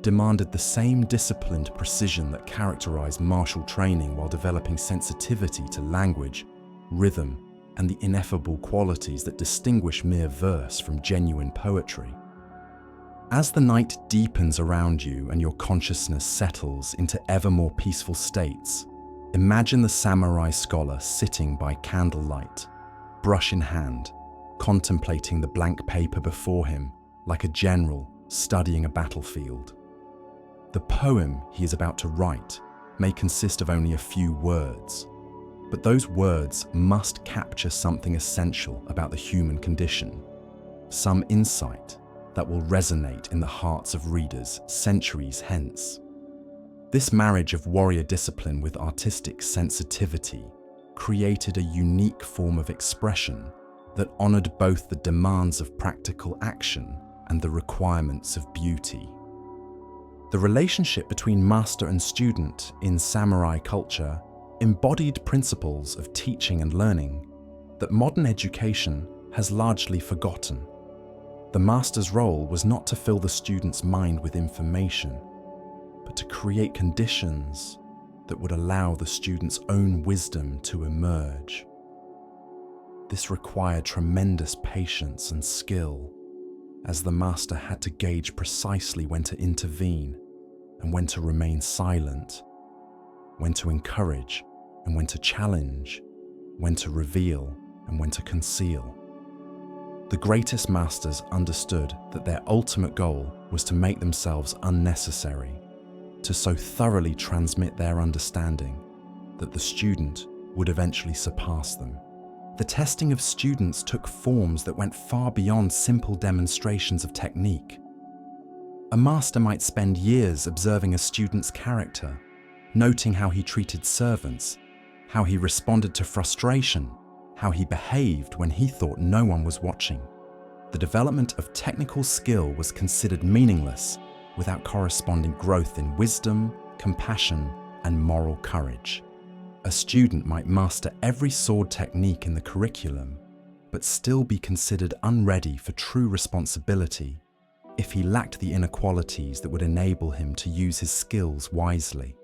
demanded the same disciplined precision that characterized martial training while developing sensitivity to language, rhythm, and the ineffable qualities that distinguish mere verse from genuine poetry. As the night deepens around you and your consciousness settles into ever more peaceful states, imagine the samurai scholar sitting by candlelight, brush in hand, contemplating the blank paper before him like a general studying a battlefield. The poem he is about to write may consist of only a few words, but those words must capture something essential about the human condition, some insight that will resonate in the hearts of readers centuries hence. This marriage of warrior discipline with artistic sensitivity created a unique form of expression that honored both the demands of practical action and the requirements of beauty. The relationship between master and student in samurai culture embodied principles of teaching and learning that modern education has largely forgotten. The master's role was not to fill the student's mind with information, but to create conditions that would allow the student's own wisdom to emerge. This required tremendous patience and skill, as the master had to gauge precisely when to intervene and when to remain silent, when to encourage and when to challenge, when to reveal and when to conceal. The greatest masters understood that their ultimate goal was to make themselves unnecessary, to so thoroughly transmit their understanding that the student would eventually surpass them. The testing of students took forms that went far beyond simple demonstrations of technique. A master might spend years observing a student's character, noting how he treated servants, how he responded to frustration, how he behaved when he thought no one was watching. The development of technical skill was considered meaningless without corresponding growth in wisdom, compassion, and moral courage. A student might master every sword technique in the curriculum, but still be considered unready for true responsibility if he lacked the inner qualities that would enable him to use his skills wisely.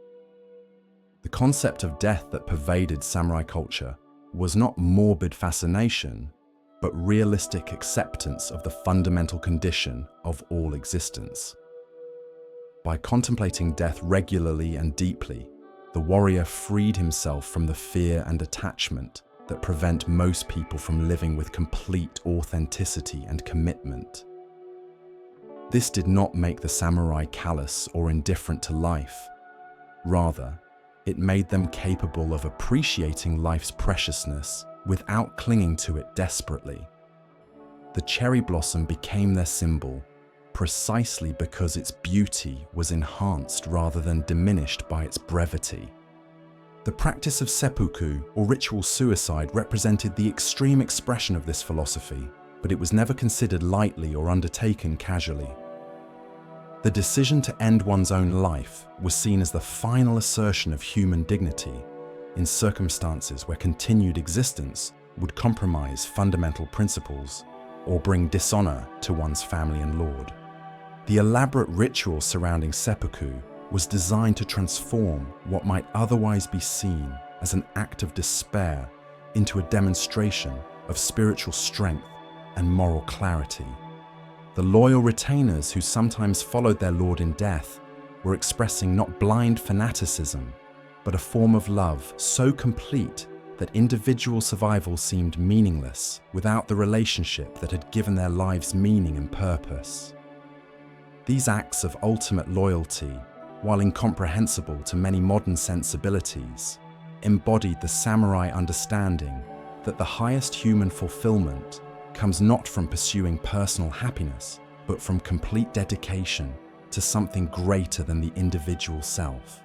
The concept of death that pervaded samurai culture was not morbid fascination, but realistic acceptance of the fundamental condition of all existence. By contemplating death regularly and deeply, the warrior freed himself from the fear and attachment that prevent most people from living with complete authenticity and commitment. This did not make the samurai callous or indifferent to life. Rather, it made them capable of appreciating life's preciousness without clinging to it desperately. The cherry blossom became their symbol precisely because its beauty was enhanced rather than diminished by its brevity. The practice of seppuku, or ritual suicide, represented the extreme expression of this philosophy, but it was never considered lightly or undertaken casually. The decision to end one's own life was seen as the final assertion of human dignity in circumstances where continued existence would compromise fundamental principles or bring dishonor to one's family and lord. The elaborate ritual surrounding seppuku was designed to transform what might otherwise be seen as an act of despair into a demonstration of spiritual strength and moral clarity. The loyal retainers who sometimes followed their lord in death were expressing not blind fanaticism, but a form of love so complete that individual survival seemed meaningless without the relationship that had given their lives meaning and purpose. These acts of ultimate loyalty, while incomprehensible to many modern sensibilities, embodied the samurai understanding that the highest human fulfillment comes not from pursuing personal happiness, but from complete dedication to something greater than the individual self.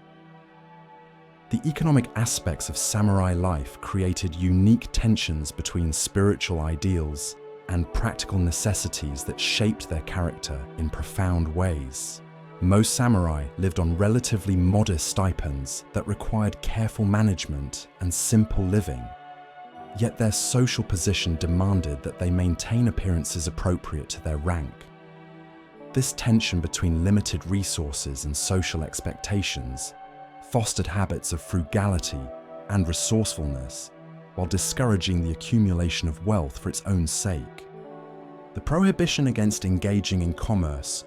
The economic aspects of samurai life created unique tensions between spiritual ideals and practical necessities that shaped their character in profound ways. Most samurai lived on relatively modest stipends that required careful management and simple living. Yet their social position demanded that they maintain appearances appropriate to their rank. This tension between limited resources and social expectations fostered habits of frugality and resourcefulness, while discouraging the accumulation of wealth for its own sake. The prohibition against engaging in commerce,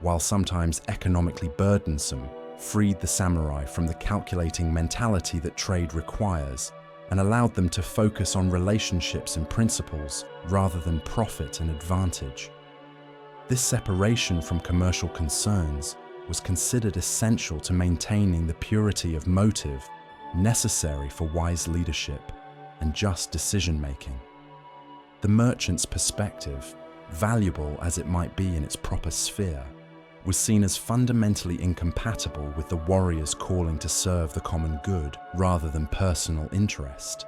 while sometimes economically burdensome, freed the samurai from the calculating mentality that trade requires and allowed them to focus on relationships and principles rather than profit and advantage. This separation from commercial concerns was considered essential to maintaining the purity of motive necessary for wise leadership and just decision-making. The merchant's perspective, valuable as it might be in its proper sphere, was seen as fundamentally incompatible with the warrior's calling to serve the common good rather than personal interest.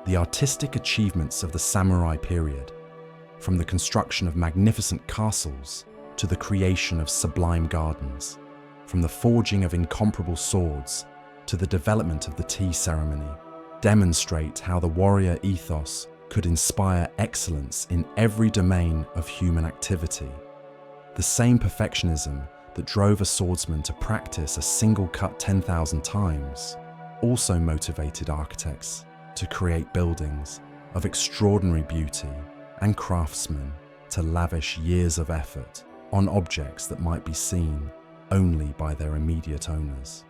The artistic achievements of the samurai period, from the construction of magnificent castles to the creation of sublime gardens, from the forging of incomparable swords to the development of the tea ceremony, demonstrate how the warrior ethos could inspire excellence in every domain of human activity. The same perfectionism that drove a swordsman to practice a single cut 10,000 times also motivated architects to create buildings of extraordinary beauty and craftsmen to lavish years of effort on objects that might be seen only by their immediate owners.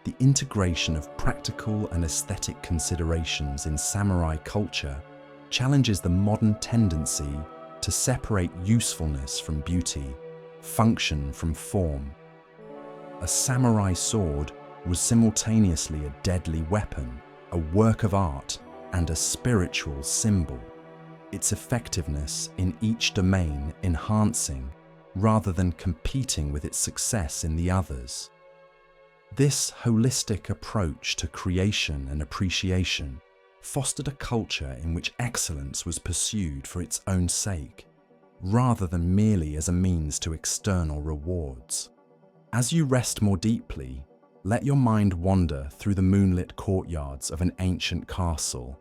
The integration of practical and aesthetic considerations in samurai culture challenges the modern tendency to separate usefulness from beauty, function from form. A samurai sword was simultaneously a deadly weapon, a work of art, and a spiritual symbol, its effectiveness in each domain enhancing rather than competing with its success in the others. This holistic approach to creation and appreciation fostered a culture in which excellence was pursued for its own sake, rather than merely as a means to external rewards. As you rest more deeply, let your mind wander through the moonlit courtyards of an ancient castle,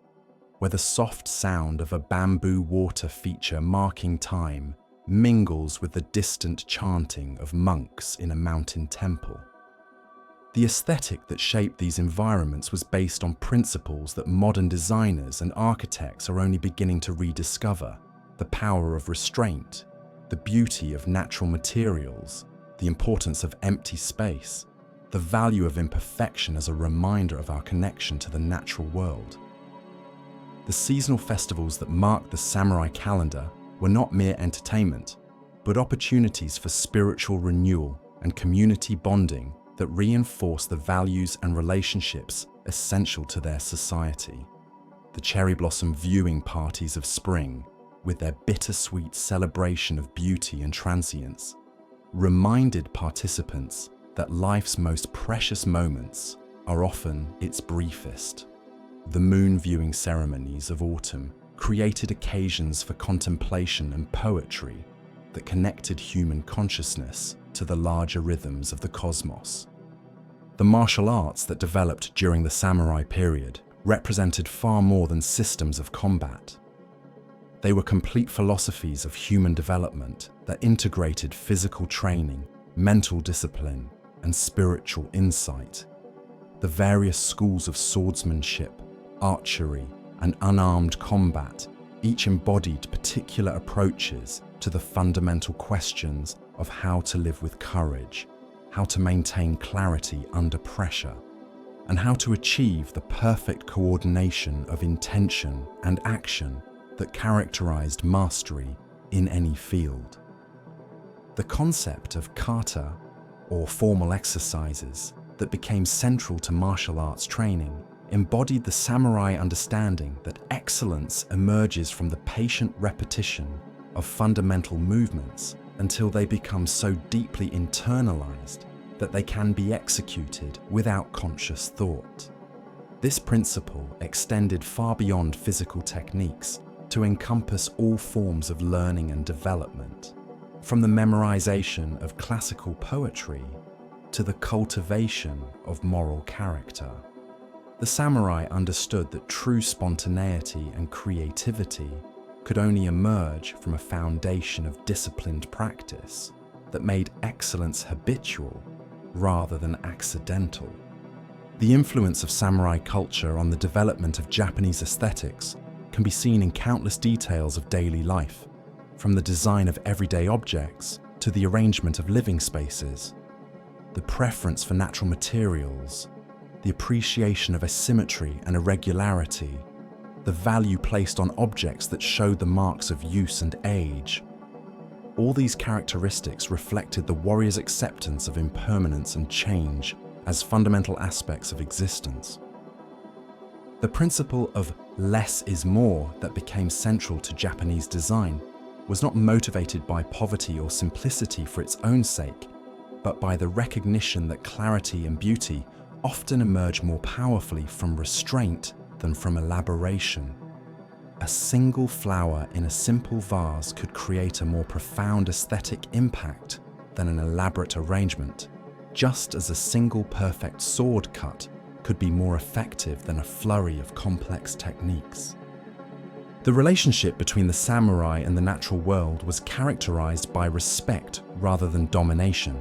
where the soft sound of a bamboo water feature marking time mingles with the distant chanting of monks in a mountain temple. The aesthetic that shaped these environments was based on principles that modern designers and architects are only beginning to rediscover: the power of restraint, the beauty of natural materials, the importance of empty space, the value of imperfection as a reminder of our connection to the natural world. The seasonal festivals that marked the samurai calendar were not mere entertainment, but opportunities for spiritual renewal and community bonding that reinforce the values and relationships essential to their society. The cherry blossom viewing parties of spring, with their bittersweet celebration of beauty and transience, reminded participants that life's most precious moments are often its briefest. The moon viewing ceremonies of autumn created occasions for contemplation and poetry that connected human consciousness to the larger rhythms of the cosmos. The martial arts that developed during the samurai period represented far more than systems of combat. They were complete philosophies of human development that integrated physical training, mental discipline, and spiritual insight. The various schools of swordsmanship, archery, and unarmed combat each embodied particular approaches to the fundamental questions of how to live with courage, how to maintain clarity under pressure, and how to achieve the perfect coordination of intention and action that characterized mastery in any field. The concept of kata, or formal exercises, that became central to martial arts training embodied the samurai understanding that excellence emerges from the patient repetition of fundamental movements until they become so deeply internalized that they can be executed without conscious thought. This principle extended far beyond physical techniques to encompass all forms of learning and development, from the memorization of classical poetry to the cultivation of moral character. The samurai understood that true spontaneity and creativity could only emerge from a foundation of disciplined practice that made excellence habitual rather than accidental. The influence of samurai culture on the development of Japanese aesthetics can be seen in countless details of daily life, from the design of everyday objects to the arrangement of living spaces. The preference for natural materials, the appreciation of asymmetry and irregularity, the value placed on objects that showed the marks of use and age. All these characteristics reflected the warrior's acceptance of impermanence and change as fundamental aspects of existence. The principle of less is more that became central to Japanese design was not motivated by poverty or simplicity for its own sake, but by the recognition that clarity and beauty often emerge more powerfully from restraint than from elaboration. A single flower in a simple vase could create a more profound aesthetic impact than an elaborate arrangement, just as a single perfect sword cut could be more effective than a flurry of complex techniques. The relationship between the samurai and the natural world was characterized by respect rather than domination,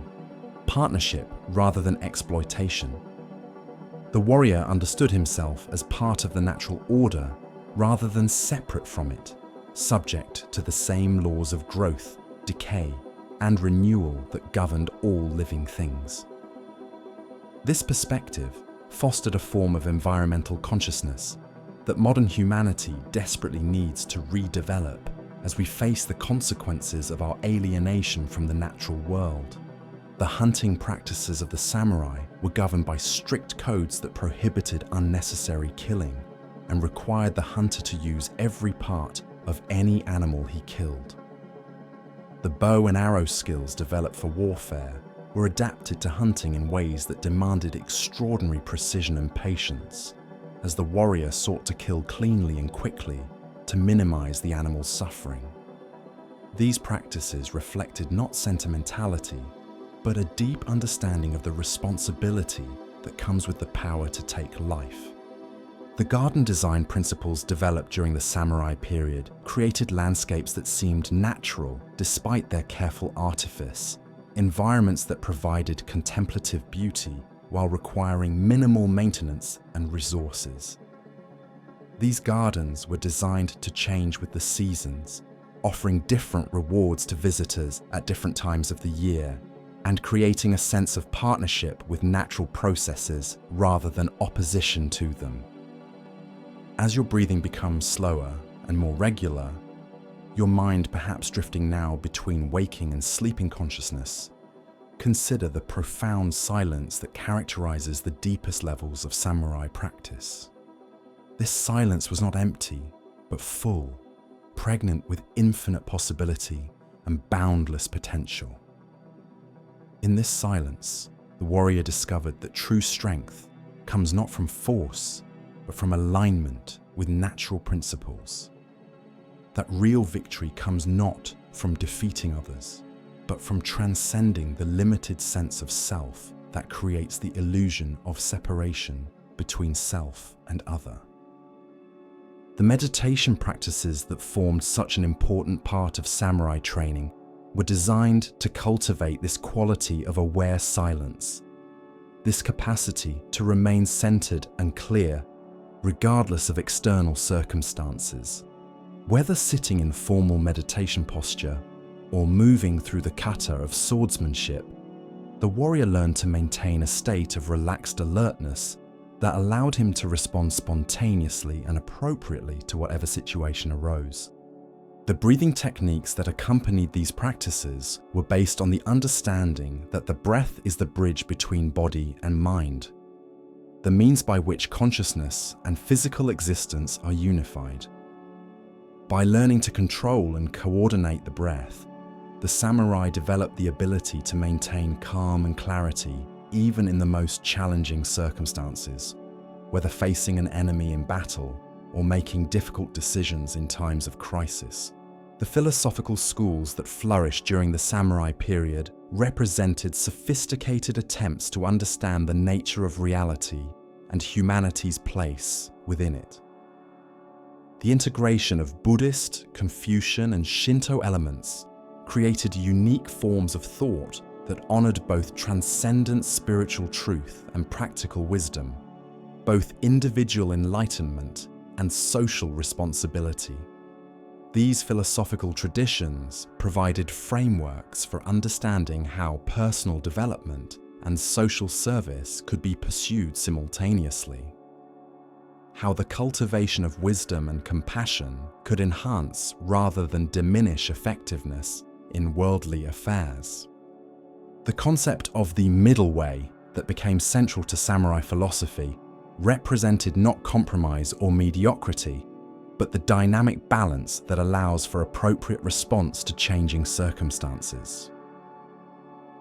partnership rather than exploitation. The warrior understood himself as part of the natural order rather than separate from it, subject to the same laws of growth, decay, and renewal that governed all living things. This perspective fostered a form of environmental consciousness that modern humanity desperately needs to redevelop as we face the consequences of our alienation from the natural world. The hunting practices of the samurai were governed by strict codes that prohibited unnecessary killing and required the hunter to use every part of any animal he killed. The bow and arrow skills developed for warfare were adapted to hunting in ways that demanded extraordinary precision and patience, as the warrior sought to kill cleanly and quickly to minimize the animal's suffering. These practices reflected not sentimentality, but a deep understanding of the responsibility that comes with the power to take life. The garden design principles developed during the samurai period created landscapes that seemed natural despite their careful artifice, environments that provided contemplative beauty while requiring minimal maintenance and resources. These gardens were designed to change with the seasons, offering different rewards to visitors at different times of the year, and creating a sense of partnership with natural processes rather than opposition to them. As your breathing becomes slower and more regular, your mind perhaps drifting now between waking and sleeping consciousness, consider the profound silence that characterizes the deepest levels of samurai practice. This silence was not empty, but full, pregnant with infinite possibility and boundless potential. In this silence, the warrior discovered that true strength comes not from force, but from alignment with natural principles. That real victory comes not from defeating others, but from transcending the limited sense of self that creates the illusion of separation between self and other. The meditation practices that formed such an important part of samurai training were designed to cultivate this quality of aware silence, this capacity to remain centered and clear regardless of external circumstances. Whether sitting in formal meditation posture or moving through the kata of swordsmanship, the warrior learned to maintain a state of relaxed alertness that allowed him to respond spontaneously and appropriately to whatever situation arose. The breathing techniques that accompanied these practices were based on the understanding that the breath is the bridge between body and mind, the means by which consciousness and physical existence are unified. By learning to control and coordinate the breath, the samurai developed the ability to maintain calm and clarity even in the most challenging circumstances, whether facing an enemy in battle or making difficult decisions in times of crisis. The philosophical schools that flourished during the samurai period represented sophisticated attempts to understand the nature of reality and humanity's place within it. The integration of Buddhist, Confucian, and Shinto elements created unique forms of thought that honored both transcendent spiritual truth and practical wisdom, both individual enlightenment and social responsibility. These philosophical traditions provided frameworks for understanding how personal development and social service could be pursued simultaneously, how the cultivation of wisdom and compassion could enhance rather than diminish effectiveness in worldly affairs. The concept of the middle way that became central to samurai philosophy represented not compromise or mediocrity, but the dynamic balance that allows for appropriate response to changing circumstances.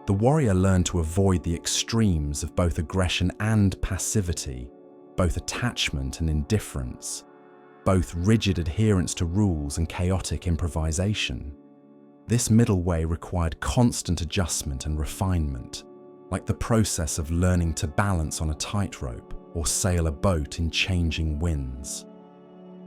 The warrior learned to avoid the extremes of both aggression and passivity, both attachment and indifference, both rigid adherence to rules and chaotic improvisation. This middle way required constant adjustment and refinement, like the process of learning to balance on a tightrope or sail a boat in changing winds.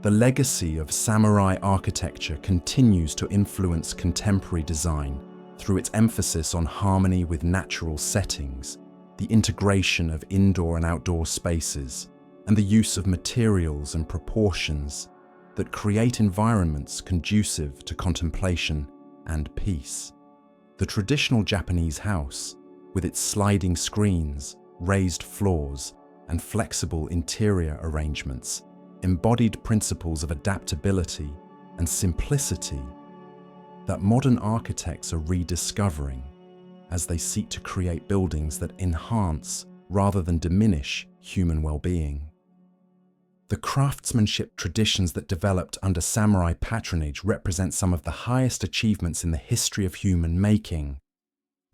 The legacy of samurai architecture continues to influence contemporary design through its emphasis on harmony with natural settings, the integration of indoor and outdoor spaces, and the use of materials and proportions that create environments conducive to contemplation and peace. The traditional Japanese house, with its sliding screens, raised floors, and flexible interior arrangements, embodied principles of adaptability and simplicity that modern architects are rediscovering as they seek to create buildings that enhance rather than diminish human well-being. The craftsmanship traditions that developed under samurai patronage represent some of the highest achievements in the history of human making,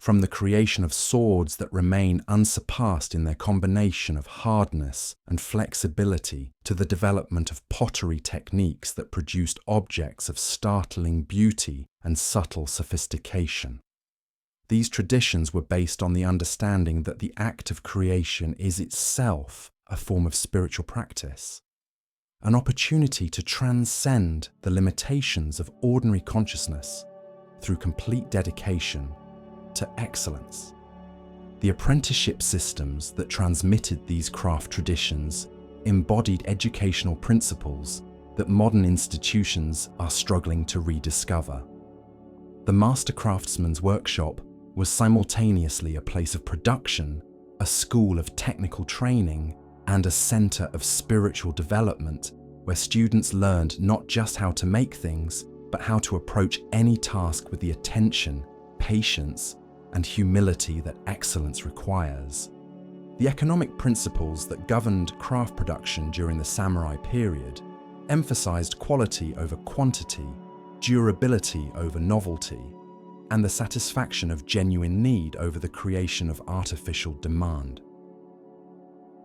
from the creation of swords that remain unsurpassed in their combination of hardness and flexibility to the development of pottery techniques that produced objects of startling beauty and subtle sophistication. These traditions were based on the understanding that the act of creation is itself a form of spiritual practice, an opportunity to transcend the limitations of ordinary consciousness through complete dedication to excellence. The apprenticeship systems that transmitted these craft traditions embodied educational principles that modern institutions are struggling to rediscover. The Master Craftsman's Workshop was simultaneously a place of production, a school of technical training, and a center of spiritual development where students learned not just how to make things, but how to approach any task with the attention, patience, and humility that excellence requires. The economic principles that governed craft production during the samurai period emphasized quality over quantity, durability over novelty, and the satisfaction of genuine need over the creation of artificial demand.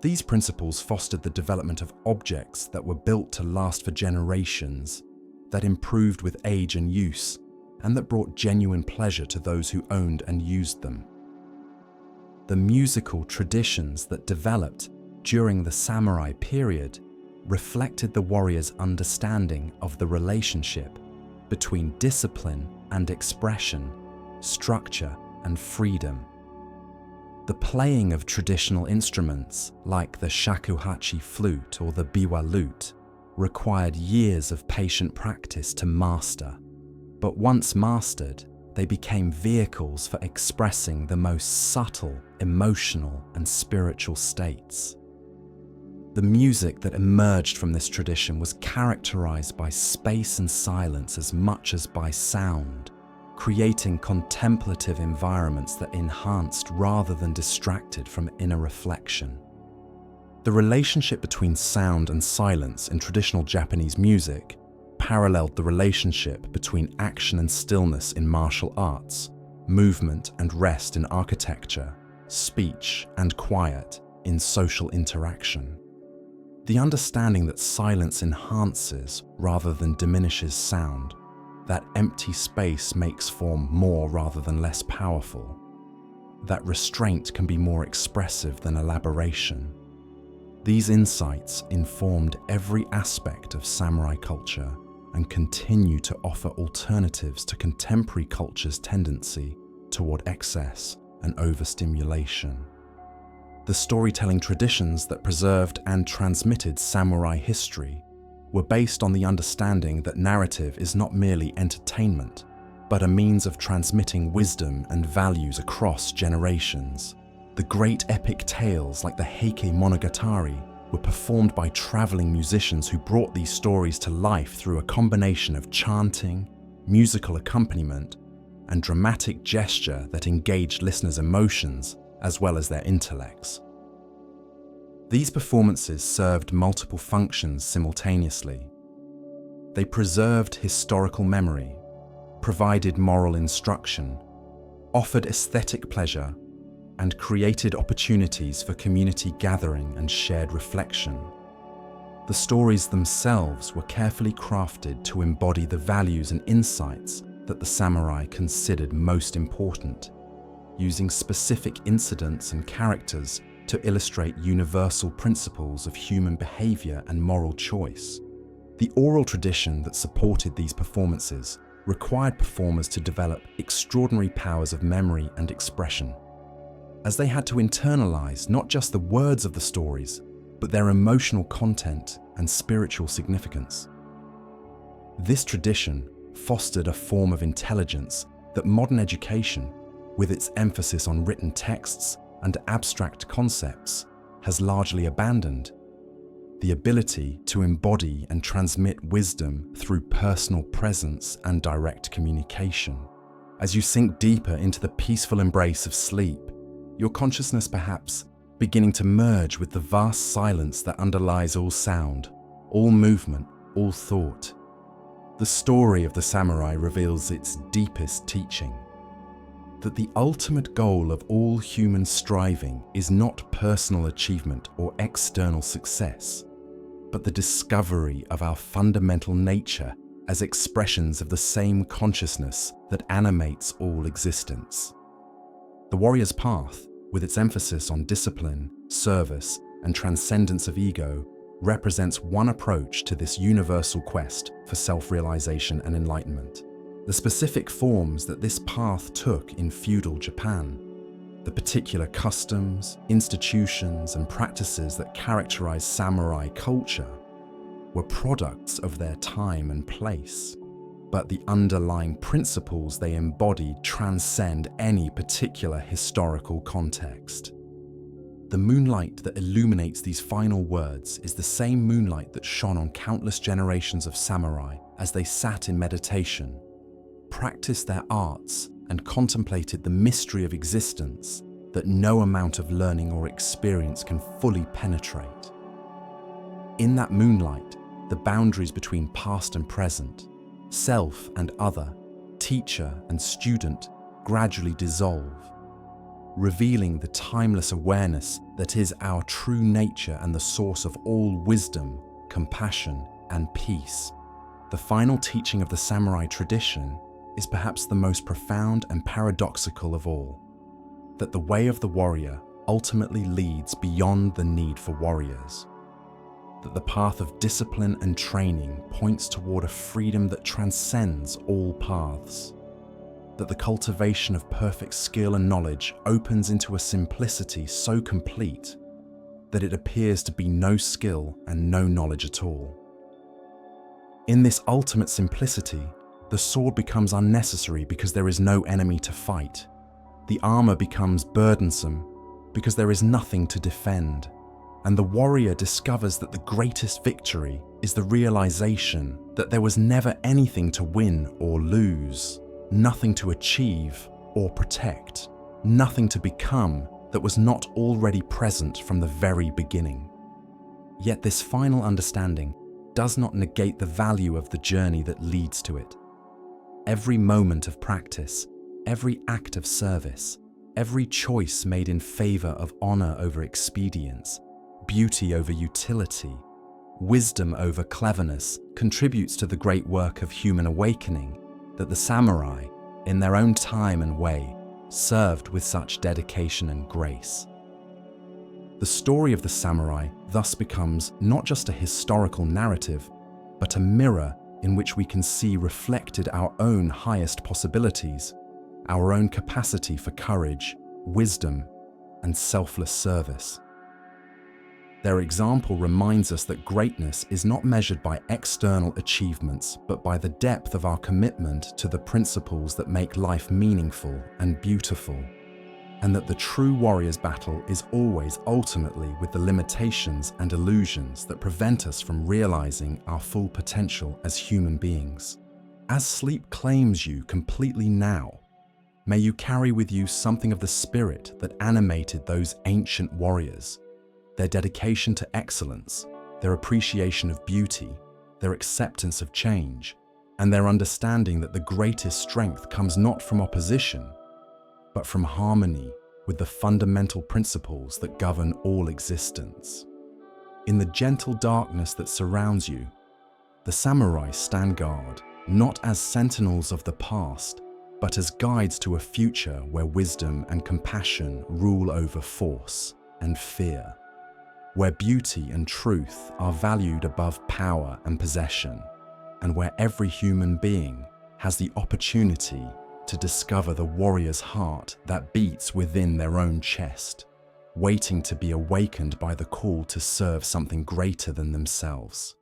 These principles fostered the development of objects that were built to last for generations, that improved with age and use, and that brought genuine pleasure to those who owned and used them. The musical traditions that developed during the samurai period reflected the warrior's understanding of the relationship between discipline and expression, structure and freedom. The playing of traditional instruments like the shakuhachi flute or the biwa lute required years of patient practice to master, but once mastered, they became vehicles for expressing the most subtle, emotional, and spiritual states. The music that emerged from this tradition was characterized by space and silence as much as by sound, creating contemplative environments that enhanced rather than distracted from inner reflection. The relationship between sound and silence in traditional Japanese music paralleled the relationship between action and stillness in martial arts, movement and rest in architecture, speech and quiet in social interaction. The understanding that silence enhances rather than diminishes sound, that empty space makes form more rather than less powerful, that restraint can be more expressive than elaboration. These insights informed every aspect of samurai culture and continue to offer alternatives to contemporary culture's tendency toward excess and overstimulation. The storytelling traditions that preserved and transmitted samurai history were based on the understanding that narrative is not merely entertainment, but a means of transmitting wisdom and values across generations. The great epic tales like the Heike Monogatari were performed by traveling musicians who brought these stories to life through a combination of chanting, musical accompaniment, and dramatic gesture that engaged listeners' emotions as well as their intellects. These performances served multiple functions simultaneously. They preserved historical memory, provided moral instruction, offered aesthetic pleasure, and created opportunities for community gathering and shared reflection. The stories themselves were carefully crafted to embody the values and insights that the samurai considered most important, using specific incidents and characters to illustrate universal principles of human behavior and moral choice. The oral tradition that supported these performances required performers to develop extraordinary powers of memory and expression, as they had to internalize not just the words of the stories, but their emotional content and spiritual significance. This tradition fostered a form of intelligence that modern education, with its emphasis on written texts and abstract concepts, has largely abandoned: the ability to embody and transmit wisdom through personal presence and direct communication. As you sink deeper into the peaceful embrace of sleep, your consciousness perhaps beginning to merge with the vast silence that underlies all sound, all movement, all thought. The story of the samurai reveals its deepest teaching: that the ultimate goal of all human striving is not personal achievement or external success, but the discovery of our fundamental nature as expressions of the same consciousness that animates all existence. The warrior's path, with its emphasis on discipline, service, and transcendence of ego, represents one approach to this universal quest for self-realization and enlightenment. The specific forms that this path took in feudal Japan The particular customs, institutions, and practices that characterize samurai culture were products of their time and place, but the underlying principles they embodied transcend any particular historical context. The moonlight that illuminates these final words is the same moonlight that shone on countless generations of samurai as they sat in meditation, practiced their arts, and contemplated the mystery of existence that no amount of learning or experience can fully penetrate. In that moonlight, the boundaries between past and present, self and other, teacher and student gradually dissolve, revealing the timeless awareness that is our true nature and the source of all wisdom, compassion, and peace. The final teaching of the samurai tradition is perhaps the most profound and paradoxical of all, that the way of the warrior ultimately leads beyond the need for warriors, that the path of discipline and training points toward a freedom that transcends all paths, that the cultivation of perfect skill and knowledge opens into a simplicity so complete that it appears to be no skill and no knowledge at all. In this ultimate simplicity, the sword becomes unnecessary because there is no enemy to fight. The armor becomes burdensome because there is nothing to defend. And the warrior discovers that the greatest victory is the realization that there was never anything to win or lose, nothing to achieve or protect, nothing to become that was not already present from the very beginning. Yet this final understanding does not negate the value of the journey that leads to it. Every moment of practice, every act of service, every choice made in favor of honor over expedience, beauty over utility, wisdom over cleverness contributes to the great work of human awakening that the samurai, in their own time and way, served with such dedication and grace. The story of the samurai thus becomes not just a historical narrative, but a mirror in which we can see reflected our own highest possibilities, our own capacity for courage, wisdom, and selfless service. Their example reminds us that greatness is not measured by external achievements, but by the depth of our commitment to the principles that make life meaningful and beautiful, and that the true warrior's battle is always ultimately with the limitations and illusions that prevent us from realizing our full potential as human beings. As sleep claims you completely now, may you carry with you something of the spirit that animated those ancient warriors, their dedication to excellence, their appreciation of beauty, their acceptance of change, and their understanding that the greatest strength comes not from opposition, but from harmony with the fundamental principles that govern all existence. In the gentle darkness that surrounds you, the samurai stand guard, not as sentinels of the past, but as guides to a future where wisdom and compassion rule over force and fear, where beauty and truth are valued above power and possession, and where every human being has the opportunity to discover the warrior's heart that beats within their own chest, waiting to be awakened by the call to serve something greater than themselves.